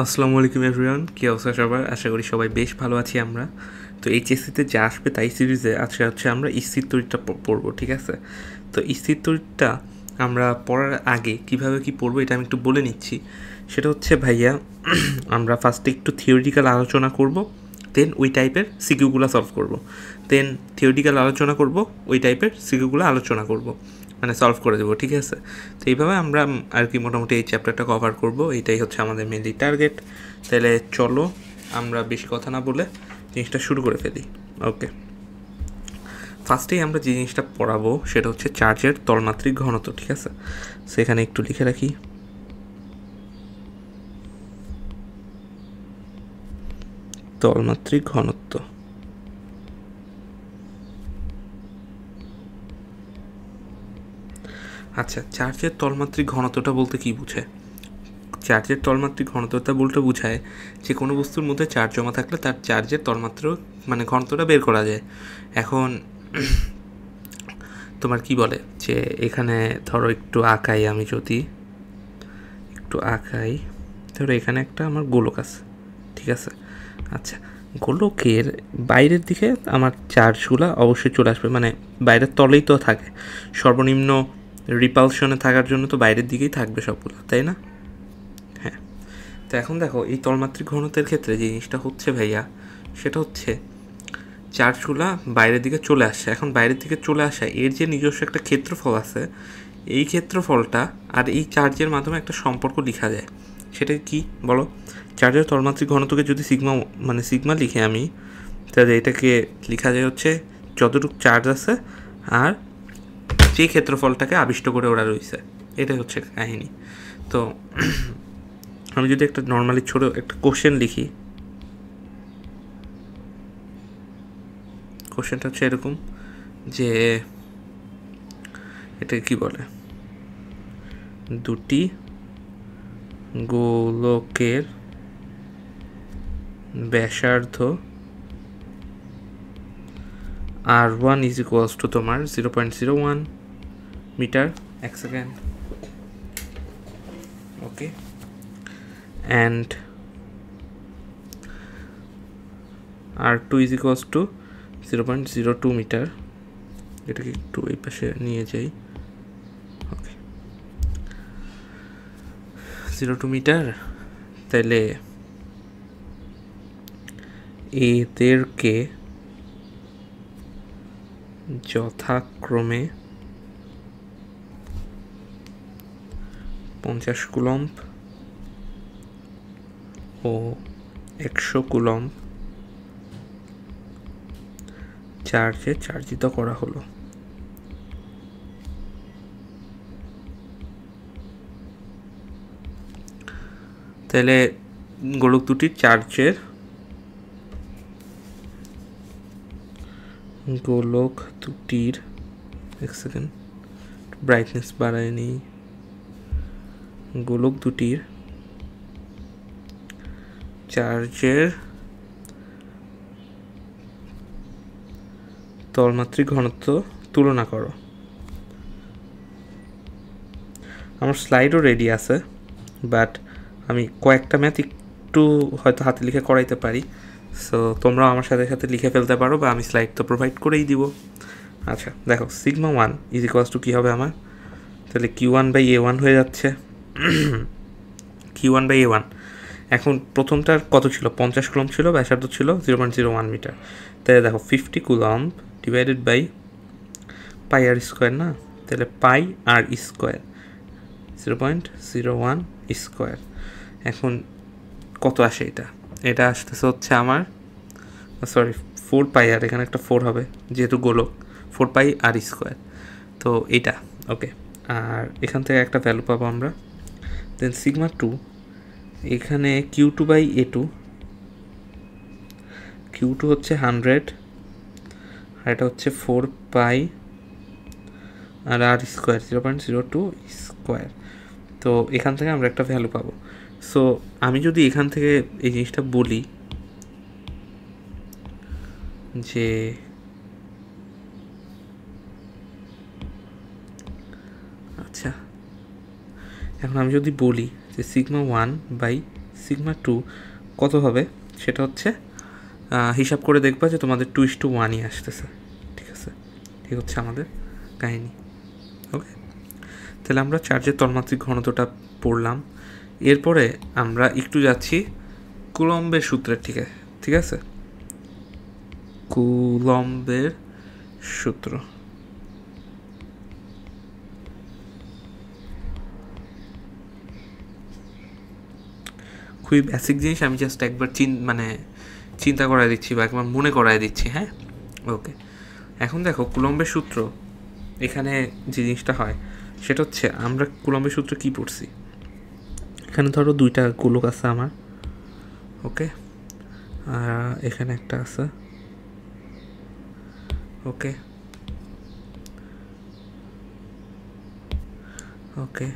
আসসালামু আলাইকুম এভরিওয়ান, কী অবস্থা সবার? আশা করি সবাই বেশ ভালো আছি আমরা। তো এইচএসসিতে যা আসবে তাই সিরিজে আজকে হচ্ছে আমরা স্থির তড়িৎটা পড়বো, ঠিক আছে? তো স্থির তড়িৎটা আমরা পড়ার আগে কিভাবে কি পড়বো এটা আমি একটু বলে নিচ্ছি। সেটা হচ্ছে ভাইয়া, আমরা ফার্স্টে একটু থিওরিটিক্যাল আলোচনা করব, দেন ওই টাইপের সিকিউগুলো সলভ করব, দেন থিওরিটিক্যাল আলোচনা করব, ওই টাইপের সিকিউগুলো আলোচনা করব, মানে সলভ করে দেবো, ঠিক আছে? তো এইভাবে আমরা আর কি মোটামুটি এই চ্যাপ্টারটা কভার করব, এইটাই হচ্ছে আমাদের মেনলি টার্গেট। তাহলে চলো আমরা বেশি কথা না বলে জিনিসটা শুরু করে ফেলি। ওকে, ফার্স্টেই আমরা যে জিনিসটা পড়াবো সেটা হচ্ছে চার্জের তলমাত্রিক ঘনত্ব, ঠিক আছে? সেখানে একটু লিখে রাখি, তলমাত্রিক ঘনত্ব। আচ্ছা, চার্জের তলমাত্রিক ঘনত্বটা বলতে কি বুঝে? চার্জের তলমাত্রিক ঘনত্বটা বলতে বোঝায় যে কোনো বস্তুর মধ্যে চার্জ জমা থাকলে তার চার্জের তলমাত্র মানে ঘনত্বটা বের করা যায়। এখন তোমার কি বলে যে এখানে ধরো একটু আঁকাই, আমি যদি একটু আঁকাই, ধরো এখানে একটা আমার গোলক আছে, ঠিক আছে? আচ্ছা, গোলকের বাইরের দিকে আমার চার্জগুলো অবশ্যই চলে আসবে, মানে বাইরের তলেই তো থাকে, সর্বনিম্ন রিপালশনে থাকার জন্য তো বাইরের দিকেই থাকবে সবগুলো, তাই না? হ্যাঁ। তো এখন দেখো এই তলমাত্রিক ঘনত্বের ক্ষেত্রে যে জিনিসটা হচ্ছে ভাইয়া, সেটা হচ্ছে চার্জগুলো বাইরের দিকে চলে আসছে। এখন বাইরের দিকে চলে আসা এর যে নিজস্ব একটা ক্ষেত্রফল আছে, এই ক্ষেত্রফলটা আর এই চার্জের মাধ্যমে একটা সম্পর্ক লেখা যায়। সেটা কি বলো? চার্জের তলমাত্রিক ঘনত্বকে যদি সিগমা লিখে আমি, তাহলে এটাকে লেখা যায় হচ্ছে যতটুকু চার্জ আছে আর যে ক্ষেত্রফলটাকে আবিষ্ট করে ওরা রয়েছে, এটাই হচ্ছে কাহিনী। তো আমি যদি একটা নর্মালি ছোটো একটা কোশ্চেন লিখি, কোশ্চেনটা হচ্ছে এরকম যে এটাকে কি বলে, দুটি গোলকের ব্যাসার্ধ R1 ইজ ইকুয়ালস টু তোমার 0.01 মিটার এক second, okay, and R2 is equals to 0.02 metre. এটাকে একটু এই পাশে নিয়ে যাই, ওকে, 0.2 মিটার। তাহলে এদেরকে যথাক্রমে 50 কুলম্ব ও 100 কুলম্ব চার্জে চার্জিত করা হলো। তাহলে গোলক দুটির চার্জের এক সেকেন্ড ব্রাইটনেস বাড়ায় নিই, গোলক দুটির চার্জের তলমাত্রিক ঘনত্ব তুলনা করো। আমার স্লাইডও রেডি আছে, বাট আমি কয়েকটা ম্যাথ একটু হয়তো হাতে লিখে করাইতে পারি, সো তোমরাও আমার সাথে সাথে লিখে ফেলতে পারো, বা আমি স্লাইড তো প্রোভাইড করেই দিব। আচ্ছা দেখো, সিগমা 1 ইজ ইকুয়ালস টু কী হবে আমার? তাহলে Q1/A1 হয়ে যাচ্ছে। Q1/A1 এখন প্রথমটার কত ছিল? 50 কুলম্ব ছিল, ব্যাসার্ধ ছিল 0.01 মিটার। তাহলে দেখো 50 coulomb divided by pi R square, না? তাহলে পাই আর স্কোয়ার 0.01 স্কোয়ার। এখন কত আসে এটা? এটা আসতেছে হচ্ছে আমার, সরি, 4 পাই আর, এখানে একটা 4 হবে যেহেতু গোলক, 4 পাই আর স্কোয়ার। তো এইটা ওকে, আর এখান থেকে একটা ভ্যালু পাবো আমরা। দেন সিগমা 2, এখানে Q2/A2, Q2 হচ্ছে 100 আর এটা হচ্ছে 4 পাই আর আর স্কোয়ার 0.02 স্কোয়ার। তো এখান থেকে আমরা একটা ভ্যালু পাবো। সো আমি যদি এখান থেকে এই জিনিসটা বলি যে আচ্ছা, এখন আমি যদি বলি যে সিগমা 1/, সিগমা 2 কত হবে সেটা হচ্ছে হিসাব করে দেখবা যে তোমাদের 2:1ই আসতেছে। ঠিক আছে, এই হচ্ছে আমাদের কাহিনী। ওকে, তাহলে আমরা চার্জের তন্মাত্রিক ঘনত্বটা পড়লাম। এরপরে আমরা একটু যাচ্ছি কুলম্বের সূত্রের ঠিক আছে, কুলম্বের সূত্র। খুবই বেসিক জিনিস, আমি জাস্ট একবার চিন্তা করাই দিচ্ছি বা একবার মনে করাই দিচ্ছি। হ্যাঁ, ওকে। এখন দেখো কুলম্বের সূত্র, এখানে যে জিনিসটা হয় সেটা হচ্ছে আমরা কুলম্বের সূত্র কি পড়ছি, এখানে ধরো দুইটা গোলক আছে আমার, ওকে, আর এখানে একটা আছে, ওকে ওকে,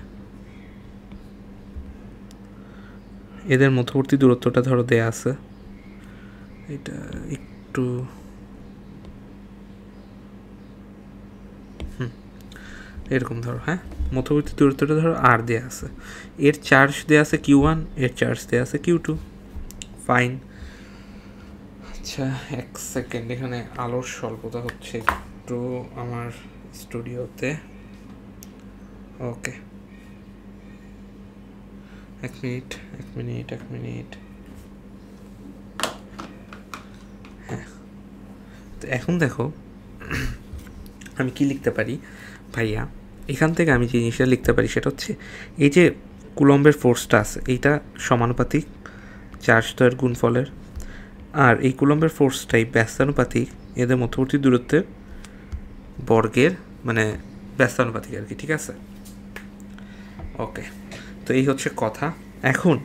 এদের মধ্যবর্তী দূরত্বটা ধরো দেয়া আছে, এটা একটু এরকম ধরো, হ্যাঁ, মধ্যবর্তী দূরত্বটা ধরো আর দেয়া আছে, এর চার্জ দেয়া আছে Q1, এর চার্জ দেয়া আছে Q2। ফাইন। আচ্ছা, এক সেকেন্ড, এখানে আলোর স্বল্পতা হচ্ছে একটু আমার স্টুডিওতে। ওকে, এক মিনিট। হ্যাঁ, তো এখন দেখো আমি কি লিখতে পারি ভাইয়া, এখান থেকে আমি যে জিনিসটা লিখতে পারি সেটা হচ্ছে এই যে কুলম্বের ফোর্সটা আছে এইটা সমানুপাতিক চার্জদ্বয়ের গুণফলের, আর এই কুলম্বের ফোর্সটাই ব্যস্তানুপাতিক এদের মধ্যবর্তী দূরত্বের বর্গের, মানে ব্যস্তানুপাতিক আর কি। ঠিক আছে, ওকে, তো এই হচ্ছে কথা। এখন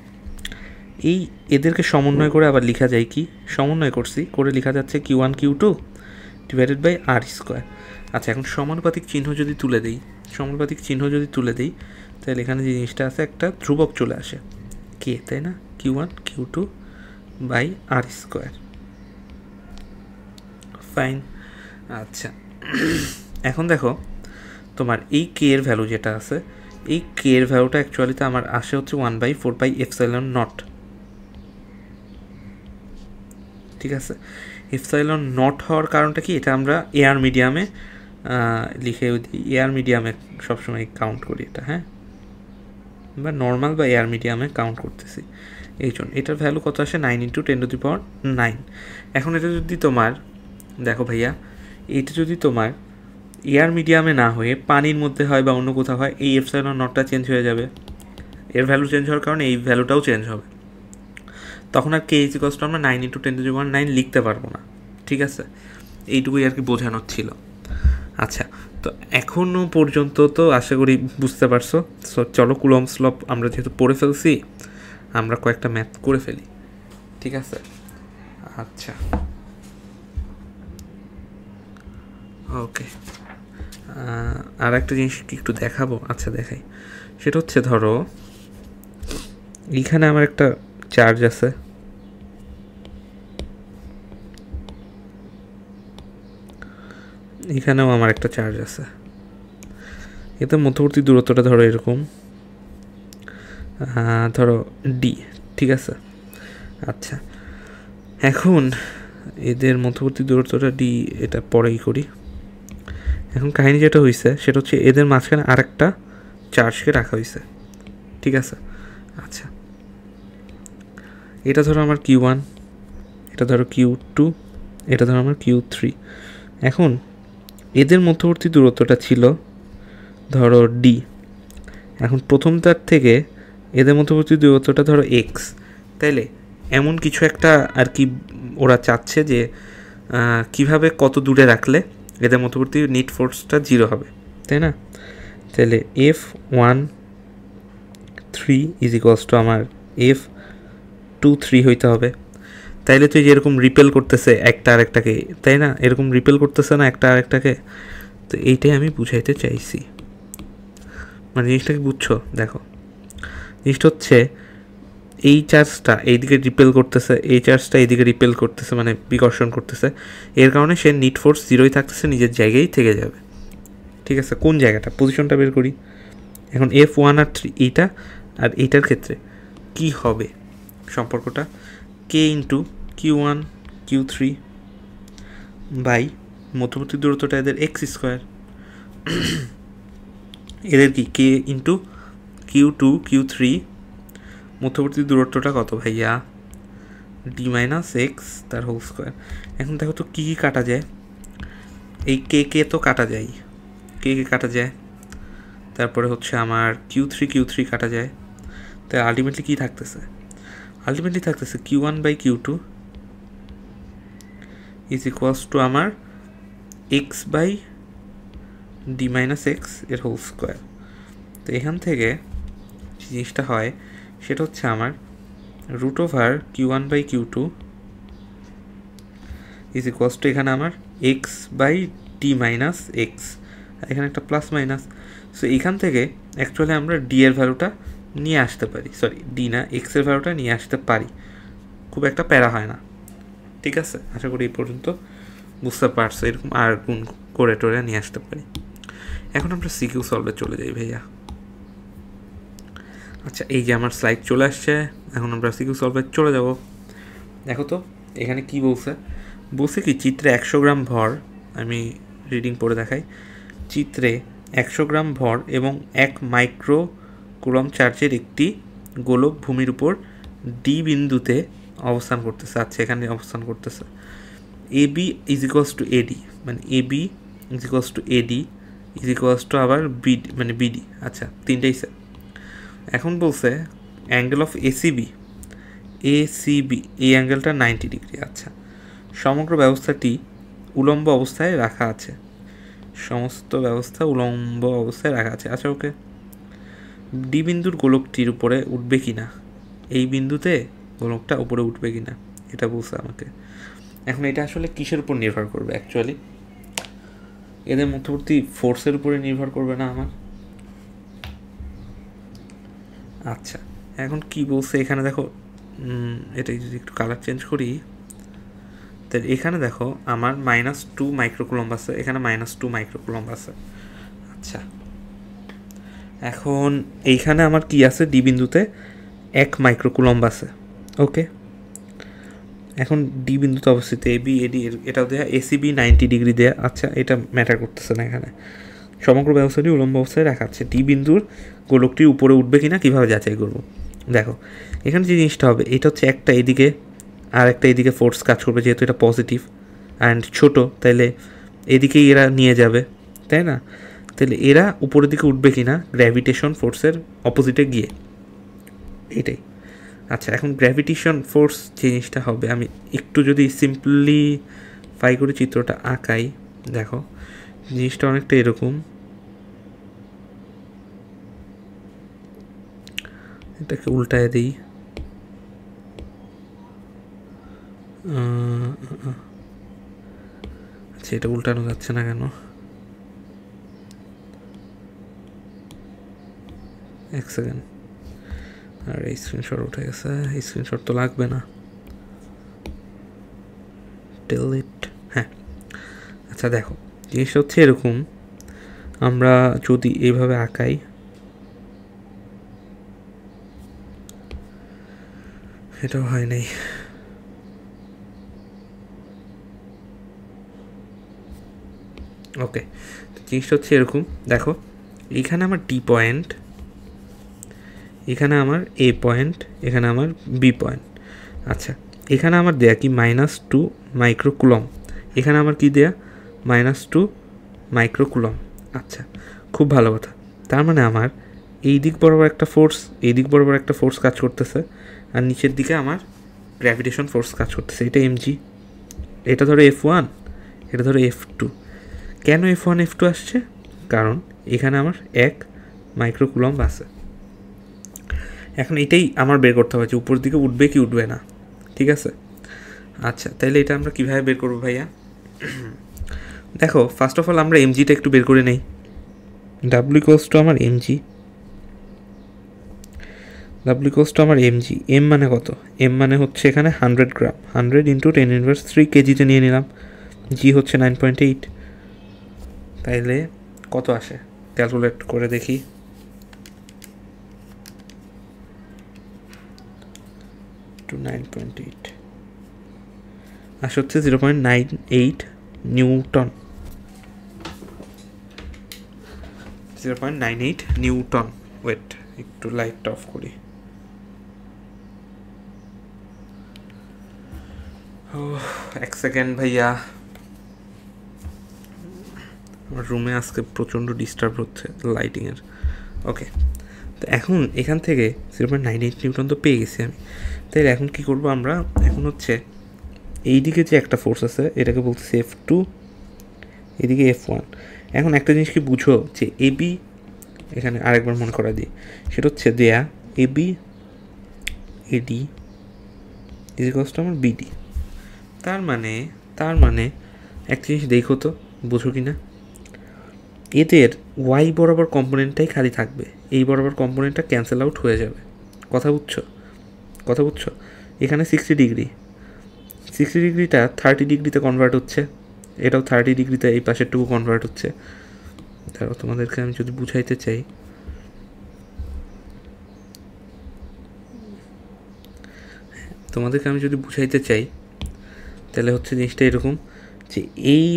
এই এদেরকে সমন্বয় করে আবার লেখা যায় কি, সমন্বয় করে লেখা যাচ্ছে Q1 Q2 divided by R²। আচ্ছা, এখন সমানুপাতিক চিহ্ন যদি তুলে দিই তাহলে এখানে যে জিনিসটা আছে একটা ধ্রুবক চলে আসে কে, তাই না, Q1 Q2 by R²। Fine. আচ্ছা, এখন দেখো তোমার এই কে এর ভ্যালু যেটা আছে, এই কে এর ভ্যালুটা অ্যাকচুয়ালিতে আমার আসে হচ্ছে 1/4πε0। ঠিক আছে, ε0 হওয়ার কারণটা কি, এটা আমরা এয়ার মিডিয়ামে লিখে দিই, এয়ার মিডিয়ামে সবসময় কাউন্ট করি এটা, হ্যাঁ, বা নর্মাল বা এয়ার মিডিয়ামে কাউন্ট করতেছি, এই জন্য এটার ভ্যালু কত আসে 9 × 10⁹। এখন এটা যদি তোমার দেখো ভাইয়া, এটা যদি তোমার এয়ার মিডিয়ামে না হয়ে পানির মধ্যে হয় বা অন্য কোথাও হয়, এই ε0টা চেঞ্জ হয়ে যাবে, এর ভ্যালু চেঞ্জ হওয়ার কারণে এই ভ্যালুটাও চেঞ্জ হবে, তখন আর কে ইজিকলস টু আমরা 9 × 10⁹ লিখতে পারবো না। ঠিক আছে, এইটুকুই আর কি বোঝানোর ছিল। আচ্ছা, তো এখনও পর্যন্ত তো আশা করি বুঝতে পারছো। সো চলো কুলম্বস ল আমরা যেহেতু পড়ে ফেলছি, আমরা কয়েকটা ম্যাথ করে ফেলি। ঠিক আছে, আচ্ছা, ওকে, আর একটা জিনিস কি একটু দেখাবো, আচ্ছা দেখাই, সেটা হচ্ছে ধরো এইখানে আমার একটা চার্জ আছে, এখানেও আমার একটা চার্জ আছে, এতে মধ্যবর্তী দূরত্বটা ধরো এরকম, ধরো ডি। ঠিক আছে, আচ্ছা, এখন এদের মধ্যবর্তী দূরত্বটা ডি, এটা পরেই করি। এখন কাহিনী যেটা হয়েছে সেটা হচ্ছে এদের মাঝখানে আরেকটা চার্জকে রাখা হয়েছে। ঠিক আছে, আচ্ছা, এটা ধরো আমার Q1, এটা ধরো Q2, এটা ধরো আমার Q3। এখন এদের মধ্যবর্তী দূরত্বটা ছিল ধরো ডি। এখন প্রথমটার থেকে এদের মধ্যবর্তী দূরত্বটা ধরো এক্স, তাইলে এমন কিছু একটা আর কি ওরা চাচ্ছে যে কিভাবে কত দূরে রাখলে এদের মধ্যবর্তী নিট ফোর্সটা 0 হবে, তাই না? তাহলে F13 = আমার F23 হইতে হবে। তাইলে তো যেরকম রিপেল করতেছে একটা আরেকটাকে, তাই না, এরকম রিপেল করতেছে না একটা আরেকটাকে, তো এইটাই আমি বুঝাইতে চাইছি। মানে জিনিসটাকে বুঝছো? দেখো, জিনিসটা হচ্ছে এই চার্জটা এইদিকে রিপেল করতেছে, এই চার্জটা এইদিকে রিপেল করতেছে, মানে বিকর্ষণ করতেছে, এর কারণে সে নিট ফোর্স 0ই থাকতেছে, নিজের জায়গায় থেকে যাবে। ঠিক আছে, কোন জায়গাটা, পজিশনটা বের করি। এখন F1 আর 3 এইটা, আর এইটার ক্ষেত্রে কি হবে সম্পর্কটা কে ইন্টু Q1 Q3 বাই মধ্যবর্তী দূরত্বটা এদের এক্স স্কোয়ার, এদের কি কে ইন্টু Q2 Q3, মধ্যবর্তী দূরত্বটা কত ভাইয়া d মাইনাস এক্স তার হোল স্কোয়ার। এখন দেখো তো কী কী কাটা যায়, এই কে তো কাটা যায়, কে কাটা যায়, তারপরে হচ্ছে আমার Q3 কাটা যায়, তাই আলটিমেটলি কী থাকতেছে, আলটিমেটলি থাকতেছে Q1 by Q2 is equals to আমার x by d minus x এর হোল স্কোয়ার। তো এখান থেকে জিনিসটা হয় সেটা হচ্ছে আমার root over Q1 by Q2 is equals to এখানে আমার x by d minus x, এখানে একটা প্লাস মাইনাস। সো এখান থেকে অ্যাকচুয়ালি আমরা ডি এর ভ্যালুটা নিয়ে আসতে পারি, সরি ডি না এক্সের ভ্যালুটা নিয়ে আসতে পারি, খুব একটা প্যারা হয় না। ঠিক আছে, আশা করি এই পর্যন্ত বুঝতে পারছো, এরকম আর গুণ করে টোরে নিয়ে আসতে পারি। এখন আমরা সিকিউ সলভে চলে যাই ভাইয়া। আচ্ছা, এই যে আমার স্লাইড চলে আসছে, এখন আমরা সিকিউ সলভে চলে যাব। দেখো তো এখানে কি বলছে, বলছে কি চিত্রে 100 গ্রাম ভর, আমি রিডিং পড়ে দেখাই, চিত্রে 100 গ্রাম ভর এবং 1 মাইক্রো কুলম্ব চার্জের একটি গোলক ভূমির উপর ডি বিন্দুতে অবস্থান করতেছে। আচ্ছা, এখানে অবস্থান করতেছে, A B is equals to AD, মানে A B is equals to AD is equals to আবার বিডি, মানে বিডি। আচ্ছা, তিনটেই স্যার। এখন বলছে অ্যাঙ্গেল অফ এসিবি এই অ্যাঙ্গেলটা 90 ডিগ্রি। আচ্ছা, সমগ্র ব্যবস্থাটি উলম্ব অবস্থায় রাখা আছে, সমস্ত ব্যবস্থা উলম্ব অবস্থায় রাখা আছে। আচ্ছা, ওকে, ডি বিন্দুর গোলকটির উপরে উঠবে কি না, এই বিন্দুতে গোলকটা উপরে উঠবে কি না এটা বলছে আমাকে। এখন এটা আসলে কিসের উপর নির্ভর করবে, অ্যাকচুয়ালি এদের মধ্যবর্তী ফোর্সের উপরে নির্ভর করবে না আমার। আচ্ছা, এখন কি বলছে এখানে দেখো, এটাই যদি একটু কালার চেঞ্জ করি, তাহলে এখানে দেখো আমার -2 মাইক্রোকুলম্ব আছে, এখানে -2 মাইক্রোকুলম্ব আছে। আচ্ছা, এখন এইখানে আমার কি আছে, ডি বিন্দুতে 1 মাইক্রোকুলম্ব আছে। ওকে, এখন ডি বিন্দুতে অবস্থিত এবি এডি, এটাও দেয়া এসিবি 90 ডিগ্রি দেয়া। আচ্ছা, এটা ম্যাটার করতেছে না, এখানে সমগ্র ব্যবস্থাটি উলম্ব অবস্থায় রাখা আছে। ডি বিন্দুর গোলকটি উপরে উঠবে কিনা কীভাবে যাচাই করবো, দেখো এখানে যে জিনিসটা হবে, এটা হচ্ছে একটা এদিকে আর একটা এদিকে ফোর্স কাজ করবে, যেহেতু এটা পজিটিভ অ্যান্ড ছোট, তাইলে এদিকেই এরা নিয়ে যাবে, তাই না? তাহলে এরা উপরের দিকে উঠবে কি না গ্র্যাভিটেশন ফোর্সের অপোজিটে গিয়ে, এটাই। আচ্ছা, এখন গ্র্যাভিটেশন ফোর্স জিনিসটা হবে, আমি একটু যদি সিম্পলিফাই করে চিত্রটা আঁকাই, দেখো জিনিসটা অনেকটা এরকম, এটাকে উল্টায় দিই, আচ্ছা এটা উল্টানো যাচ্ছে না কেন, এক সেকেন্ড, আর এই স্ক্রিনশট উঠে গেছে, এই স্ক্রিনশট তো লাগবে না, ডিলিট। হ্যাঁ, আচ্ছা দেখো জিনিসটা হচ্ছে এরকম, আমরা যদি এইভাবে আঁকাই, এটাও হয় নাই। ওকে, জিনিসটা হচ্ছে এরকম, দেখো এখানে আমার ডি পয়েন্ট, এখানে আমার এ পয়েন্ট, এখানে আমার বি পয়েন্ট। আচ্ছা, এখানে আমার দেয়া কি -2 মাইক্রোকুলম, এখানে আমার কি দেয়া -2 মাইক্রোকুলম। আচ্ছা, খুব ভালো কথা, তার মানে আমার এই দিক বরাবর একটা ফোর্স, এই দিক বরাবর একটা ফোর্স কাজ করতেছে, আর নিচের দিকে আমার গ্র্যাভিটেশন ফোর্স কাজ করতেছে, এটা এমজি, এটা ধরো F1, এটা ধরো F2। কেন F1 F2 আসছে, কারণ এখানে আমার 1 মাইক্রোকুলম্ব আছে। এখন এটাই আমার বের করতে হবে যে উপর দিকে উঠবে কি উঠবে না, ঠিক আছে? আচ্ছা, তাহলে এটা আমরা কীভাবে বের করবো ভাইয়া? দেখো ফার্স্ট অফ অল আমরা এমজিটা একটু বের করে নেই, ডাব্লিউ ইকুয়ালস টু আমার এমজি, ডাব্লিউ ইকুয়ালস টু আমার এমজি, এম মানে কত, এম মানে হচ্ছে এখানে 100 গ্রাম, 100 ইন্টু 10⁻³ কেজিতে নিয়ে নিলাম, জি হচ্ছে 9.8, তাইলে কত আসে ক্যালকুলেট করে দেখি। টু 9.8 আসে হচ্ছে 0.98 নিউটন। 0.98 নিউটন। ওয়েট, একটু লাইটটা অফ করি। এক সেকেন্ড ভাইয়া, আমার রুমে আজকে প্রচণ্ড ডিস্টার্ব হচ্ছে লাইটিংয়ের। ওকে, তো এখন এখান থেকে 0.98 নিউটন তো পেয়ে গেছি আমি। তাহলে এখন কি করব আমরা? এখন হচ্ছে এইদিকে যে একটা ফোর্স আছে এটাকে বলতেছি F2, এদিকে F1। এখন একটা জিনিস কি বুঝো, যে এবি, এখানে আরেকবার মনে করা দিই, সেটা হচ্ছে দেয়া এবি এডি ইজিকলস টু আমার বিডি। তার মানে একটা জিনিস দেখো তো, বুঝো কি না, এদের ওয়াই বরাবর কম্পোনেন্টটাই খালি থাকবে, এই বরাবর কম্পোনেন্টটা ক্যান্সেল আউট হয়ে যাবে। কথা বুঝছো? এখানে 60 ডিগ্রিটা 30 ডিগ্রিতে কনভার্ট হচ্ছে, এটাও 30 ডিগ্রিতে এই পাশেরটুকু কনভার্ট হচ্ছে। ধরো তোমাদেরকে আমি যদি বুঝাইতে চাই তাহলে হচ্ছে জিনিসটা এরকম, যে এই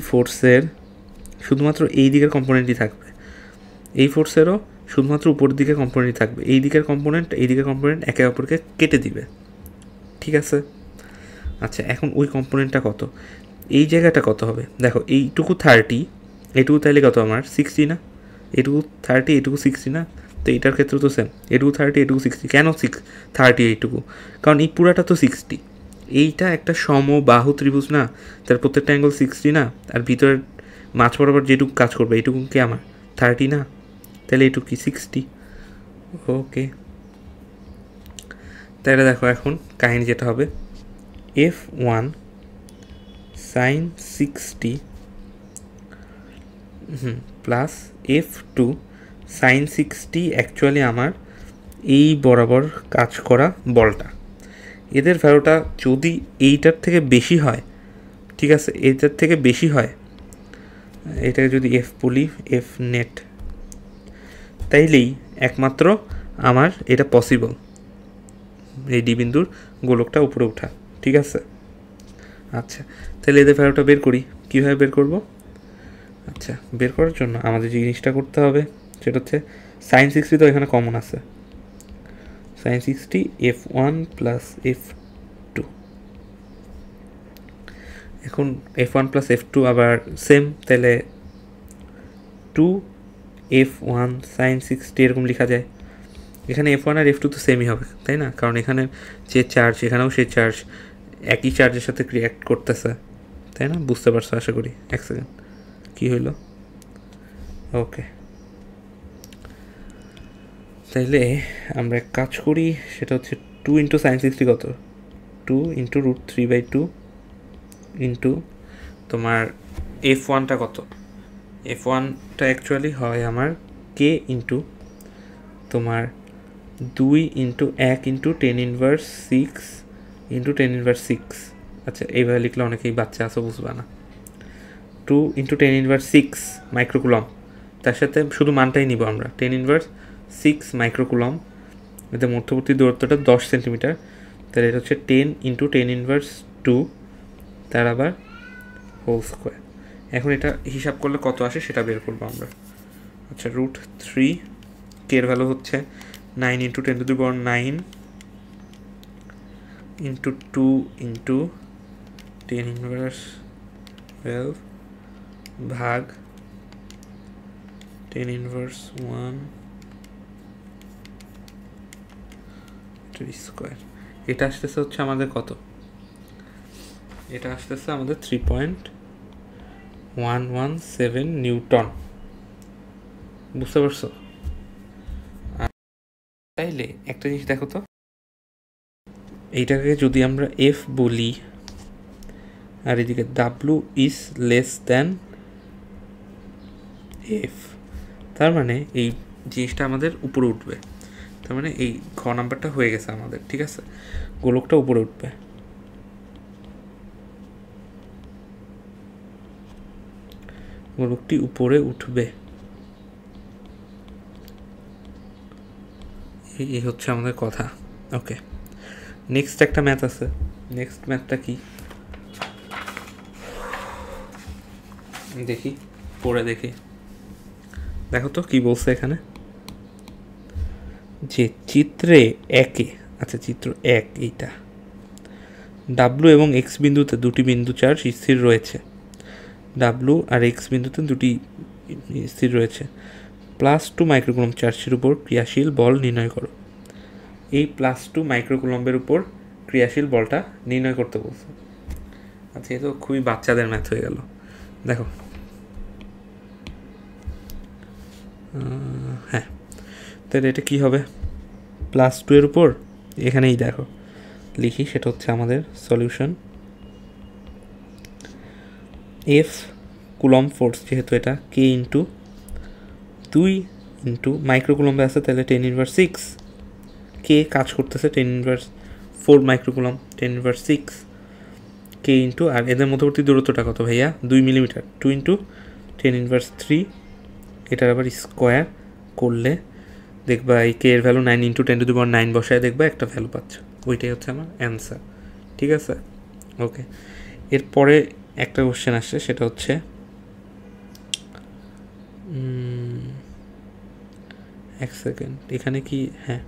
ফোর্সের শুধুমাত্র এই দিকের কম্পোনেন্টই থাকবে, এই ফোর্সেরও শুধুমাত্র উপরের দিকের কম্পোনেন্টই থাকবে। এই দিকের কম্পোনেন্ট একে অপরকে কেটে দিবে, ঠিক আছে? আচ্ছা, এখন ওই কম্পোনেন্টটা কত, এই জায়গাটা কত হবে? দেখো, এইটুকু 30, এটুকু তাইলে কত আমার 60 না? এটুকু 30, এটুকু 60 না? তো এটার ক্ষেত্রে তো সেম, এটুকু 30, এটুকু 60। কেন 30 এইটুকু? কারণ এই পুরাটা তো 60। এইটা একটা সমবাহু ত্রিভুজ না, তার প্রত্যেকটা অ্যাঙ্গেল 60 না? আর ভিতরের মাঝ বরাবর যেটুকু কাজ করবে এইটুকু কি আমার 30 না? তাহলে এইটুকু কি 60? ওকে, তাহলে দেখো এখন কাহিনী যেটা হবে, F1 sin 60 plus F2 sin 60 actually আমার এই বরাবর কাজ করা বলটা। এদের ভ্যালুটা যদি এইটার থেকে বেশি হয়, ঠিক আছে, এইটার থেকে বেশি হয়, এটাকে যদি এফ বলি, এফ নেট, তাইলেই একমাত্র আমার এটা পসিবল, এই ডি বিন্দুর গোলকটা উপরে ওঠা, ঠিক আছে? আচ্ছা, তাহলে এদের ভ্যালুটা বের করি। কীভাবে বের করব? আচ্ছা, বের করার জন্য আমাদের যে জিনিসটা করতে হবে সেটা হচ্ছে সাইন 60 তো এখানে কমন আছে, সাইন 60 F1 প্লাস F2। এখন F1 প্লাস F2 আবার সেম, তাহলে 2F1 সাইন 60 এরকম লেখা যায়। এখানে F1 আর F2 তো সেমই হবে, তাই না? কারণ এখানে যে চার্জ, এখানেও সেই চার্জ একই চার্জের সাথে রিঅ্যাক্ট করতেছে, তাই না? বুঝতে পারছো আশা করি। এক সেকেন্ড, কী হইল? ওকে, তাইলে আমরা এক কাজ করি, সেটা হচ্ছে 2 ইন্টু সাইন 60 কত? 2 ইন্টু √3/2 ইন্টু তোমার F1টা কত? F1টা অ্যাকচুয়ালি হয় আমার কে ইন্টু তোমার 2 ইন্টু 1 ইন্টু 10⁻6 ইন্টু 10⁻6। আচ্ছা, এইভাবে লিখলে অনেকেই বাচ্চা আসো বুঝবা না। 2 ইন্টু 10⁻6 মাইক্রোকুলম, তার সাথে শুধু মানটাই নিব আমরা, 10⁻6 মাইক্রোকুলম। এতে মধ্যবর্তী দূরত্বটা 10 সেন্টিমিটার, তাহলে এটা হচ্ছে 10 ইন্টু 10⁻2 তার আবার হোল স্কোয়ার। এখন এটা হিসাব করলে কত আসে সেটা বের করবো আমরা। আচ্ছা, √3 কের ভ্যালু হচ্ছে 9 ইন্টু 10⁹9 ইন্টু 2 ইন্টু 10⁻12 ভাগ 10⁻1 স্কোয়ার। এটা আসতেছে হচ্ছে আমাদের কত? এটা আসতেছে আমাদের 3.117 নিউটন। বুঝতে পারছো? তাইলে একটা জিনিস দেখো তো, এইটাকে যদি আমরা এফ বলি আর এদিকে W is less than F, তার মানে এই জিনিসটা আমাদের উপরে উঠবে। তার মানে এই ঘ নাম্বারটা হয়ে গেছে আমাদের, ঠিক আছে? গোলকটা উপরে উঠবে। গোলকটি উপরে উঠবে, এই হচ্ছে আমাদের কথা। ওকে, নেক্সট একটা ম্যাথ আছে। নেক্সট ম্যাথটা কি দেখি, পড়ে দেখি। দেখো তো কি বলছে এখানে, যে চিত্রে একে, আচ্ছা চিত্র এক, এইটা ডাব্লু এবং এক্স বিন্দুতে দুটি বিন্দু চার্জ স্থির রয়েছে। ডাব্লু আর এক্স বিন্দুতে দুটি স্থির রয়েছে। +2 মাইক্রোকুলম্ব চার্জের উপর ক্রিয়াশীল বল নির্ণয় করো। এই +2 মাইক্রোকুলম্বের উপর ক্রিয়াশীল বলটা নির্ণয় করতে বলছে। আচ্ছা, এ তো খুবই বাচ্চাদের ম্যাথ হয়ে গেল। দেখো, হ্যাঁ, তাহলে এটা কী হবে, +2 এর উপর, এখানেই দেখো লিখি, সেটা হচ্ছে আমাদের সলিউশন। এফ কুলম্ব ফোর্স, যেহেতু এটা কে ইন্টু 2 ইন্টু মাইক্রোকুলম্বে আছে, তাহলে 10⁻6। কে কাজ করতেছে 10⁻4 মাইক্রোকুলম্ব, 10⁻6 কে ইন্টু, আর এদের মধ্যবর্তী দূরত্বটা কত ভাইয়া, 2 মিলিমিটার, 2 ইন্টু 10⁻3। এটার আবার স্কোয়ার করলে দেখবা এই কে এর ভ্যালু 9 ইন্টু 10⁹ বসায় দেখবা একটা ভ্যালু পাচ্ছ। ওইটাই হচ্ছে আমার অ্যান্সার। ঠিক আছে, ওকে। এরপরে একটা কোশ্চেন আসছে, সেটা হচ্ছে এক সেকেন্ড, এখানে কি, হ্যাঁ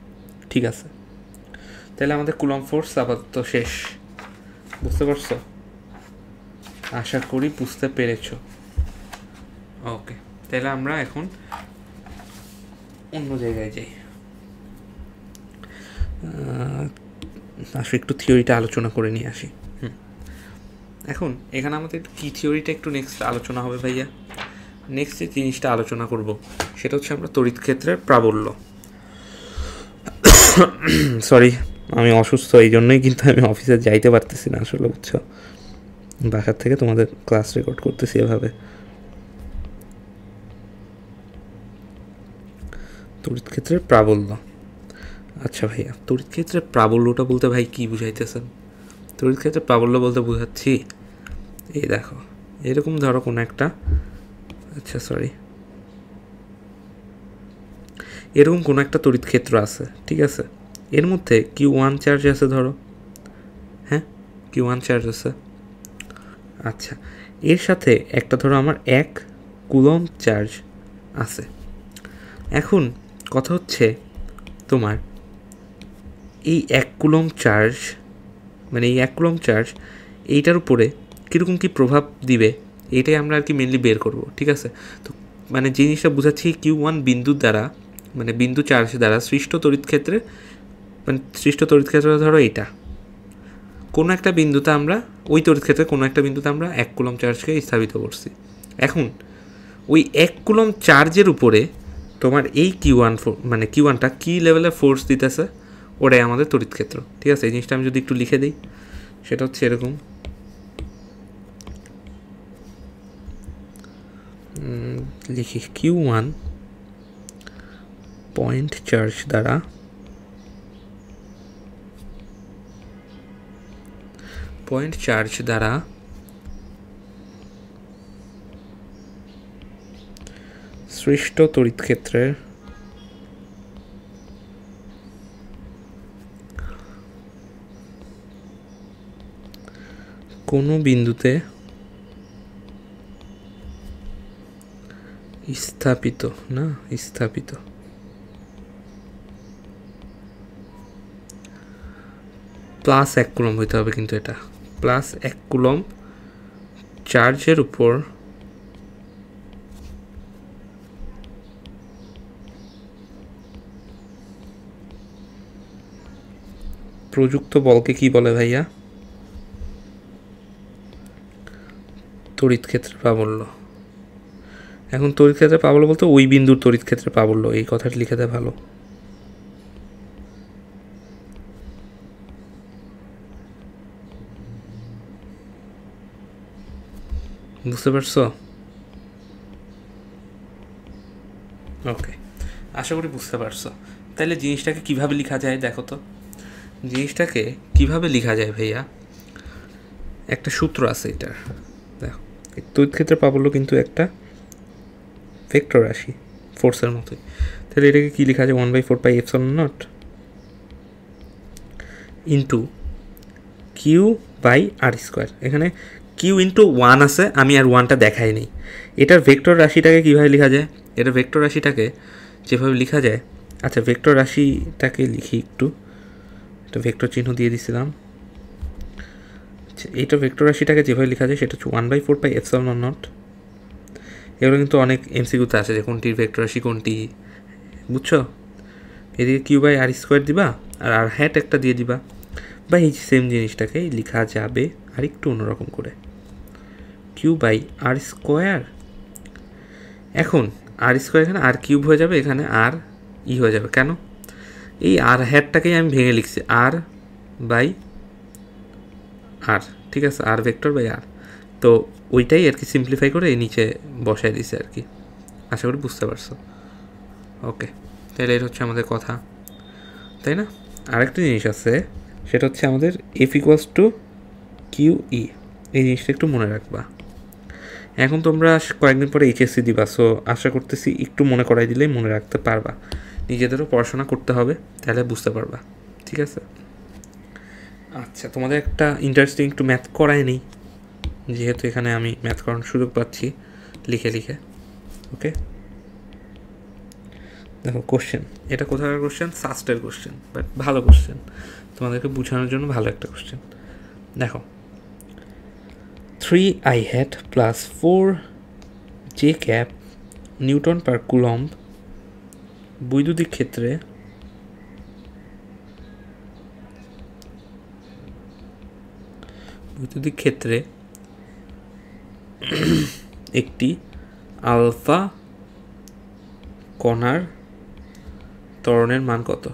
ঠিক আছে। তাহলে আমাদের কুলম্ব ফোর্স আপাতত শেষ, বুঝতে পারছো? আশা করি বুঝতে পেরেছ। ওকে, তাহলে আমরা এখন অন্য জায়গায় যাই। আসলে একটু থিওরিটা আলোচনা করে নিয়ে আসি। এখন এখানে আমাদের কি থিওরিটা একটু নেক্সট আলোচনা হবে ভাইয়া। নেক্সট যে জিনিসটা আলোচনা করব সেটা হচ্ছে আমরা তড়িৎ ক্ষেত্রের প্রাবল্য। সরি, আমি অসুস্থ, এই জন্যই কিন্তু আমি অফিসে যাইতে পারতেছি না আসলে, বুঝছো? বাসার থেকে তোমাদের ক্লাস রেকর্ড করতেছি এভাবে। তড়িৎ ক্ষেত্রের প্রাবল্য, আচ্ছা ভাইয়া, তড়িৎ ক্ষেত্রের প্রাবল্যটা বলতে ভাই কী বুঝাইতেছেন? তড়িৎ ক্ষেত্রের প্রাবল্য বলতে বুঝাচ্ছি, এই দেখো এরকম ধরো কোনো একটা, আচ্ছা সরি, এরকম কোনো একটা তড়িৎ ক্ষেত্র আছে, ঠিক আছে? এর মধ্যে Q1 চার্জ আছে ধরো, হ্যাঁ Q1 চার্জ আছে। আচ্ছা, এর সাথে একটা ধরো আমার 1 কুলম্ব চার্জ আছে। এখন কথা হচ্ছে তোমার এই 1 কুলম্ব চার্জ, মানে এই 1 কুলম্ব চার্জ এইটার উপরে কীরকম কী প্রভাব দিবে, এটাই আমরা আর কি মেনলি বের করব। ঠিক আছে, তো মানে জিনিসটা বোঝাচ্ছি Q1 বিন্দুর দ্বারা, মানে বিন্দু চার্জ দ্বারা সৃষ্ট তড়িৎ ক্ষেত্রে, মানে সৃষ্ট তড়িৎ ক্ষেত্র ধরো এইটা, কোনো একটা বিন্দুতে আমরা, ওই তড়িৎ ক্ষেত্রে কোনো একটা বিন্দুতে আমরা 1 কুলম্ব চার্জকে স্থাপিত করছি। এখন ওই 1 কুলম্ব চার্জের উপরে তোমার এই Q1 মানে Q1টা কী লেভেলের ফোর্স দিতেছে, ওটাই আমাদের তড়িৎ ক্ষেত্র। ঠিক আছে, এই জিনিসটা আমি যদি একটু লিখে দিই, সেটা হচ্ছে এরকম, লিখি Q1 পয়েন্ট চার্জ দ্বারা সৃষ্ট তড়িৎ ক্ষেত্রের কোনো বিন্দুতে স্থাপিত +1 কুলম্ব হইতে হবে, কিন্তু এটা +1 কুলম্ব চার্জের উপর প্রযুক্ত বলকে কি বলে ভাইয়া? তড়িৎ ক্ষেত্রের প্রাবল্য। এখন তড়িৎ ক্ষেত্রের প্রাবল্য বলতে ওই বিন্দুর তড়িৎ ক্ষেত্রের প্রাবল্য, এই কথাটা লিখে দেয় ভালো। বুঝতে পারছো? ওকে, আশা করি বুঝতে পারছো। তাহলে জিনিসটাকে কিভাবে লেখা যায় দেখো তো। জিনিসটাকে কিভাবে লেখা যায় ভাইয়া, একটা সূত্র আছে এটার, দেখো তড়িৎ ক্ষেত্রের প্রাবল্য কিন্তু একটা ভেক্টর রাশি, ফোর্সের মতোই। তাহলে এটাকে কী লেখা যায়, 1/4πε0। Into Q by R square. এখানে কিউ ইন্টু ওয়ান আছে, আমি আর ওয়ানটা দেখাই নেই। এটার ভেক্টর রাশিটাকে কীভাবে লেখা যায়? এটার ভেক্টর রাশিটাকে যেভাবে লেখা যায়, আচ্ছা ভেক্টর রাশিটাকে লিখি একটু, একটা ভেক্টর চিহ্ন দিয়ে দিছিলাম। আচ্ছা এইটা ভেক্টর রাশিটাকে যেভাবে লেখা যায় সেটা হচ্ছে 1/4 এপসাইলন নট। এগুলো কিন্তু অনেক এমসিকিউতে আছে যে কোনটির ভেক্টর রাশি কোনটি, বুঝছো? এদিকে কিউ বাই আর স্কোয়ার দিবা আর আর হ্যাট একটা দিয়ে দিবা, বা এই সেম জিনিসটাকে লেখা যাবে আর একটু অন্যরকম করে, কিউ বাই আর স্কোয়ার। এখন আর স্কোয়ার এখানে আর কিউব হয়ে যাবে, এখানে আর ই হয়ে যাবে। কেন? এই আর হ্যাটটাকেই আমি ভেঙে লিখছি আর বাই আর, ঠিক আছে, আর ভেক্টর বাই আর। তো ওইটাই আর কি সিম্পলিফাই করে এই নিচে বসাই দিছে আর কি। আশা করি বুঝতে পারছো। ওকে, তাহলে এটা হচ্ছে আমাদের কথা, তাই না? আরেকটা জিনিস আছে, সেটা হচ্ছে আমাদের F equals to Q E. এই জিনিসটা একটু মনে রাখবা। এখন তোমরা কয়েকদিন পরে এইচএসসি দিবা, সো আশা করতেছি একটু মনে করাই দিলেই মনে রাখতে পারবা। নিজেদেরও পড়াশোনা করতে হবে, তাহলে বুঝতে পারবা, ঠিক আছে? আচ্ছা, তোমাদের একটা ইন্টারেস্টিং একটু ম্যাথ করাই নেই, যেহেতু এখানে আমি ম্যাথ করানোর সুযোগ পাচ্ছি লিখে লিখে। ওকে, দেখো কোশ্চেন, এটা কোথাকার কোশ্চেন? সাস্টের কোশ্চেন, বাট ভালো কোশ্চেন, তোমাদেরকে বোঝানোর জন্য ভালো একটা কোশ্চেন। দেখো 3i hat plus 4j cap Newton পার কুলম্ব বৈদ্যুতিক ক্ষেত্রে একটি আলফা কণার ত্বরণের মান কত?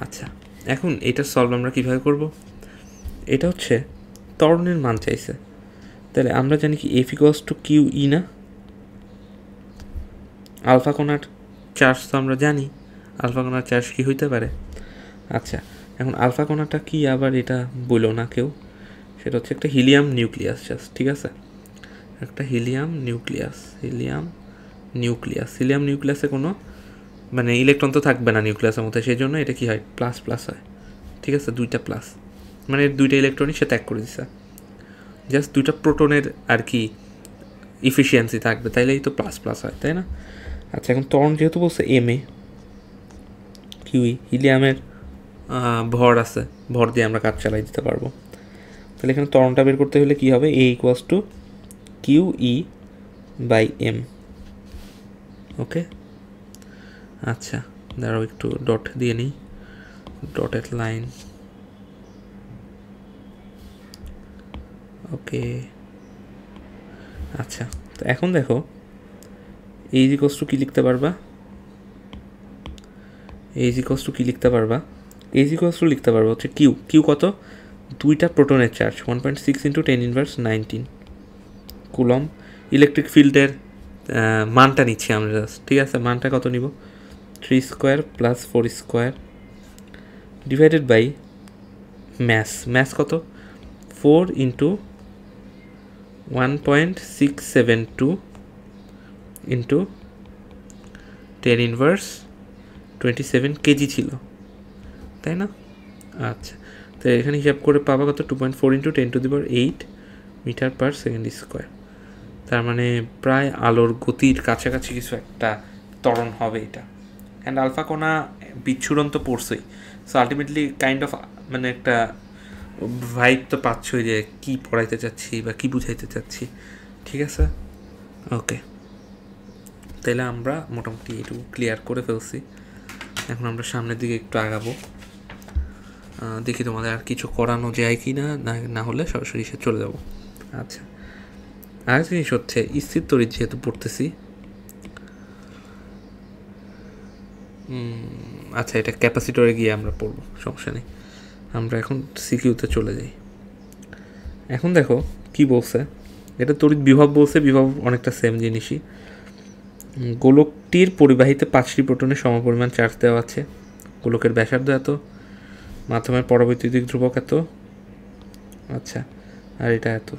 আচ্ছা, এখন এটা সলভ আমরা কীভাবে করব? এটা হচ্ছে ত্বরণের মান চাইছে, তাহলে আমরা জানি কি F equals to Q E না? আলফা কণার চার্জ তো আমরা জানি, আলফা কণার চার্জ কী হইতে পারে। আচ্ছা, এখন আলফা কণাটা কি আবার এটা বললো না কেউ, সেটা হচ্ছে একটা হিলিয়াম নিউক্লিয়াস জাস্ট, ঠিক আছে? একটা হিলিয়াম নিউক্লিয়াসে কোনো মানে ইলেকট্রন তো থাকবে না নিউক্লিয়াসের মধ্যে, সেই জন্য এটা কী হয়, প্লাস প্লাস হয়, ঠিক আছে? দুইটা প্লাস মানে দুইটা ইলেকট্রনই সে ত্যাগ করে দিচ্ছে, জাস্ট দুইটা প্রোটনের আর কি ইফিসিয়েন্সি থাকবে, তাইলেই তো প্লাস প্লাস হয়, তাই না? আচ্ছা, এখন ত্বরণ যেহেতু বলছে এম এ কিউই, হিলিয়ামের ভর আছে, ভর দিয়ে আমরা কাজ চালাই দিতে পারবো। তাহলে এখানে ত্বরণটা বের করতে হলে কী হবে? A equals to Q E by M. Okay, আচ্ছা দাঁড়াও একটু ডট দিয়ে নিই, ডটেড লাইন। ওকে, আচ্ছা, তো এখন দেখো এ ইকুয়ালস টু কী লিখতে পারবা? এ ইকুয়ালস টু লিখতে পারবা হচ্ছে কিউ কত? দুইটা প্রোটনের চার্জ 1.6 × 10⁻19 কুলম্ব। ইলেকট্রিক ফিল্ডের মানটা নিচ্ছি আমরা জাস্ট, ঠিক আছে? মানটা কত নিব? 3² + 4² ডিভাইডেড বাই ম্যাস কত? 4 × 1.672 × 10⁻27 কেজি ছিল, তাই না? আচ্ছা, তো এখানে হিসাব করে পাবা কত? 2.4 × 10⁸ মিটার/সেকেন্ড²। তার মানে প্রায় আলোর গতির কাছাকাছি কিছু একটা ত্বরণ হবে এটা। অ্যান্ড আলফা কণা বিচ্ছুরণ তো পড়ছেই, সো আলটিমেটলি কাইন্ড অফ মানে একটা ভাইব তো পাচ্ছই যে কী পড়াইতে চাচ্ছি বা কী বুঝাইতে চাচ্ছি, ঠিক আছে? ওকে, তাহলে আমরা মোটামুটি এটুকু ক্লিয়ার করে ফেলছি। এখন আমরা সামনের দিকে একটু আগাবো, দেখি তোমাদের আর কিছু করানো যায় কি না হলে সরাসরি সে চলে যাব। আচ্ছা, আর জিনিস হচ্ছে স্থির তড়িৎ যেহেতু পড়তেছি, আচ্ছা এটা ক্যাপাসিটরে গিয়ে আমরা পড়বো, সমস্যা নেই। আমরা এখন সিকিউতে চলে যাই। এখন দেখো কি বলছে, এটা তড়িৎ বিভব বলছে, বিভব অনেকটা সেম জিনিসই। গোলকটির পরিবাহিতে 5টি প্রোটনের সমপরিমাণ চার্জ দেওয়া আছে, গোলকের ব্যাসার্ধ এত, মাধ্যমের পরবৈদ্যুতিক ধ্রুবক এত, আচ্ছা আর এটা এত।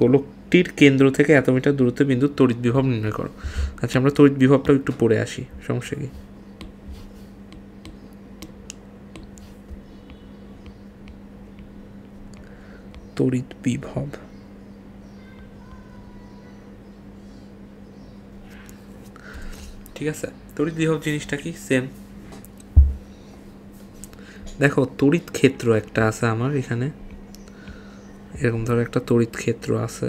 গোলক বলটির কেন্দ্র থেকে এত মিটার দূরত্বে বিন্দুর তড়িৎ বিভব নির্ণয় করো। আচ্ছা, আমরা তড়িৎ বিভবটাও একটু পড়ে আসি, সমস্যা কি? তড়িৎ বিভব, ঠিক আছে। তড়িৎ বিভব জিনিসটা কি? সেম। দেখো, তড়িৎ ক্ষেত্র একটা আছে আমার এখানে, এরকম ধরো একটা তড়িৎ ক্ষেত্র আছে।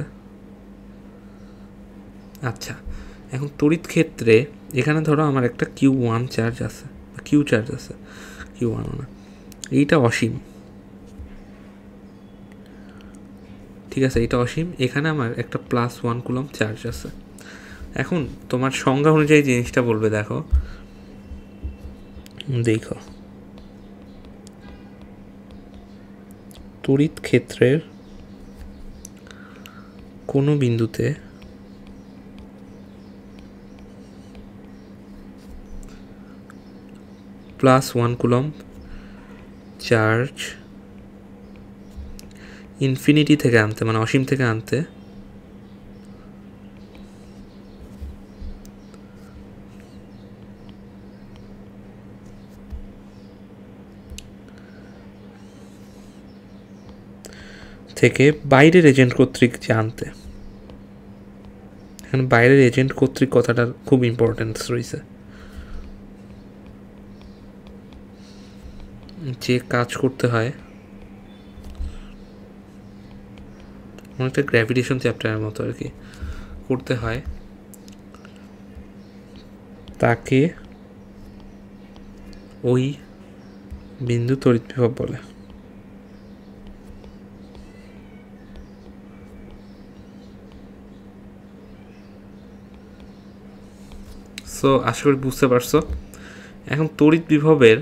আচ্ছা, এখন তড়িৎ ক্ষেত্রে এখানে ধরো আমার একটা Q1 চার্জ আছে, কিউ চার্জ আছে, Q1 না, এইটা অসীম, ঠিক আছে, এটা অসীম। এখানে আমার একটা +1 কুলম্ব চার্জ আছে। এখন তোমার সংজ্ঞা অনুযায়ী জিনিসটা বলবে, দেখো দেখো তড়িৎ ক্ষেত্রের কোনো বিন্দুতে +1 কুলম্ব চার্জ ইনফিনিটি থেকে আনতে, মানে অসীম থেকে আনতে থেকে বাইরের এজেন্ট কর্তৃক জানতে, এখানে বাইরের এজেন্ট কর্তৃক কথাটার খুব ইম্পর্টেন্স রয়েছে। যে কাজ করতে হয়, অনেকটা গ্র্যাভিটেশন চ্যাপ্টারের মতো আর কি, করতে হয়, তাকে ওই বিন্দু তড়িৎ বিভব বলে। সো আশা করি বুঝতে পারছো। এখন তড়িৎ বিভবের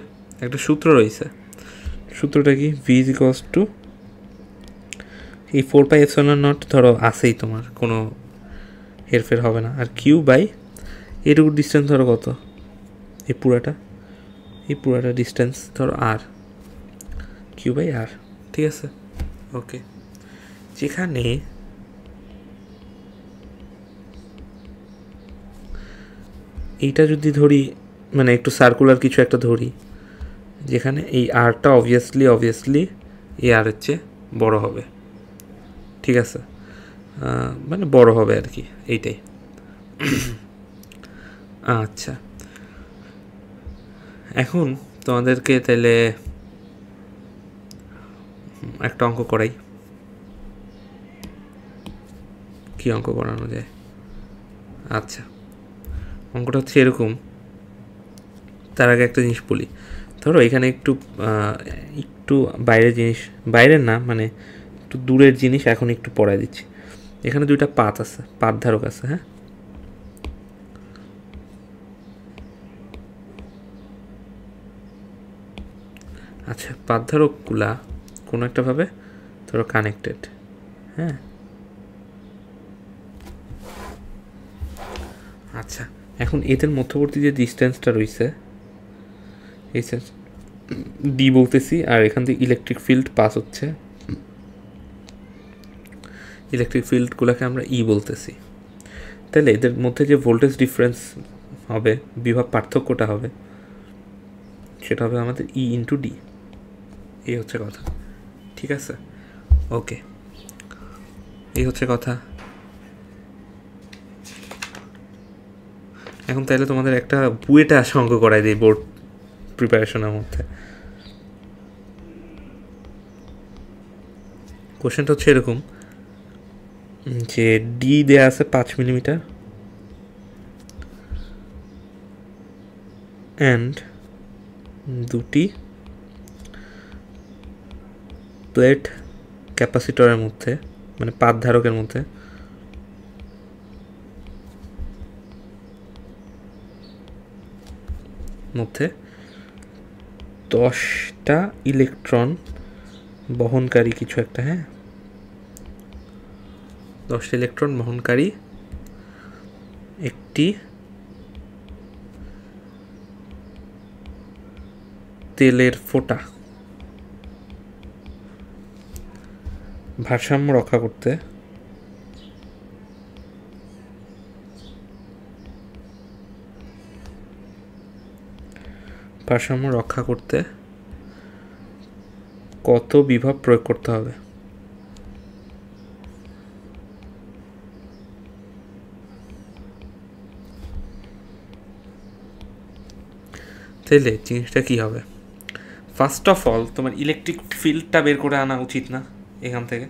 একটা সূত্র রয়েছে, সূত্রটা কি? V= এই 4πε0 ধরো আসেই, তোমার কোনো হেরফের হবে না, আর Q/, এটুকু ডিস্টেন্স ধরো কত, এই পুরাটা ডিস্টেন্স ধরো R, Q/R, ঠিক আছে। ওকে, যেখানে এইটা যদি ধরি, মানে একটু সার্কুলার কিছু একটা ধরি, যেখানে এই আরটা অবভিয়াসলি এই আর এর চেয়ে বড় হবে, ঠিক আছে, মানে বড় হবে আর কি, এইটাই। আচ্ছা, এখন তোমাদেরকে তাহলে একটা অঙ্ক করাই। কি অঙ্ক করানো যায়? আচ্ছা, অঙ্কটা হচ্ছে এরকম। তার আগে একটা জিনিস বলি, ধরো এখানে একটু বাইরের জিনিস, বাইরের না মানে একটু দূরের জিনিস এখন একটু পড়ায় দিচ্ছি। এখানে দুইটা পাত আছে, পাত ধারক আছে, হ্যাঁ। আচ্ছা, পাত ধারকগুলা কোনো একটা ভাবে ধরো কানেক্টেড, হ্যাঁ। আচ্ছা, এখন এদের মধ্যবর্তী যে ডিস্টেন্সটা রয়েছে, এই ডি বলতেছি, আর এখান থেকে ইলেকট্রিক ফিল্ড পাস হচ্ছে, ইলেকট্রিক ফিল্ডগুলোকে আমরা ই বলতেছি। তাহলে এদের মধ্যে যে ভোল্টেজ ডিফারেন্স হবে, বিভব পার্থক্যটা হবে, সেটা হবে আমাদের E/D। এই হচ্ছে কথা, ঠিক আছে। ওকে, এই হচ্ছে কথা। এখন তাহলে তোমাদের একটা বুয়েটা অঙ্ক করাই দিই বোর্ড প্রিপারেশনের মধ্যে। কোশ্চেনটা হচ্ছে এরকম যে ডি দেয়া আছে 5 মিলিমিটার অ্যান্ড দুটি প্লেট ক্যাপাসিটরের মধ্যে, মানে পাত ধারকের মধ্যে মধ্যে 10টা ইলেকট্রন বহনকারী কিছু একটা, হ্যাঁ, 10টা ইলেকট্রন বহনকারী একটি তেলের ফোঁটা ভারসাম্য রক্ষা করতে ভারসাম্য রক্ষা করতে কত বিভব প্রয়োগ করতে হবে? তাহলে জিনিসটা কী হবে? ফার্স্ট অফ অল তোমার ইলেকট্রিক ফিল্ডটা বের করে আনা উচিত না এখান থেকে?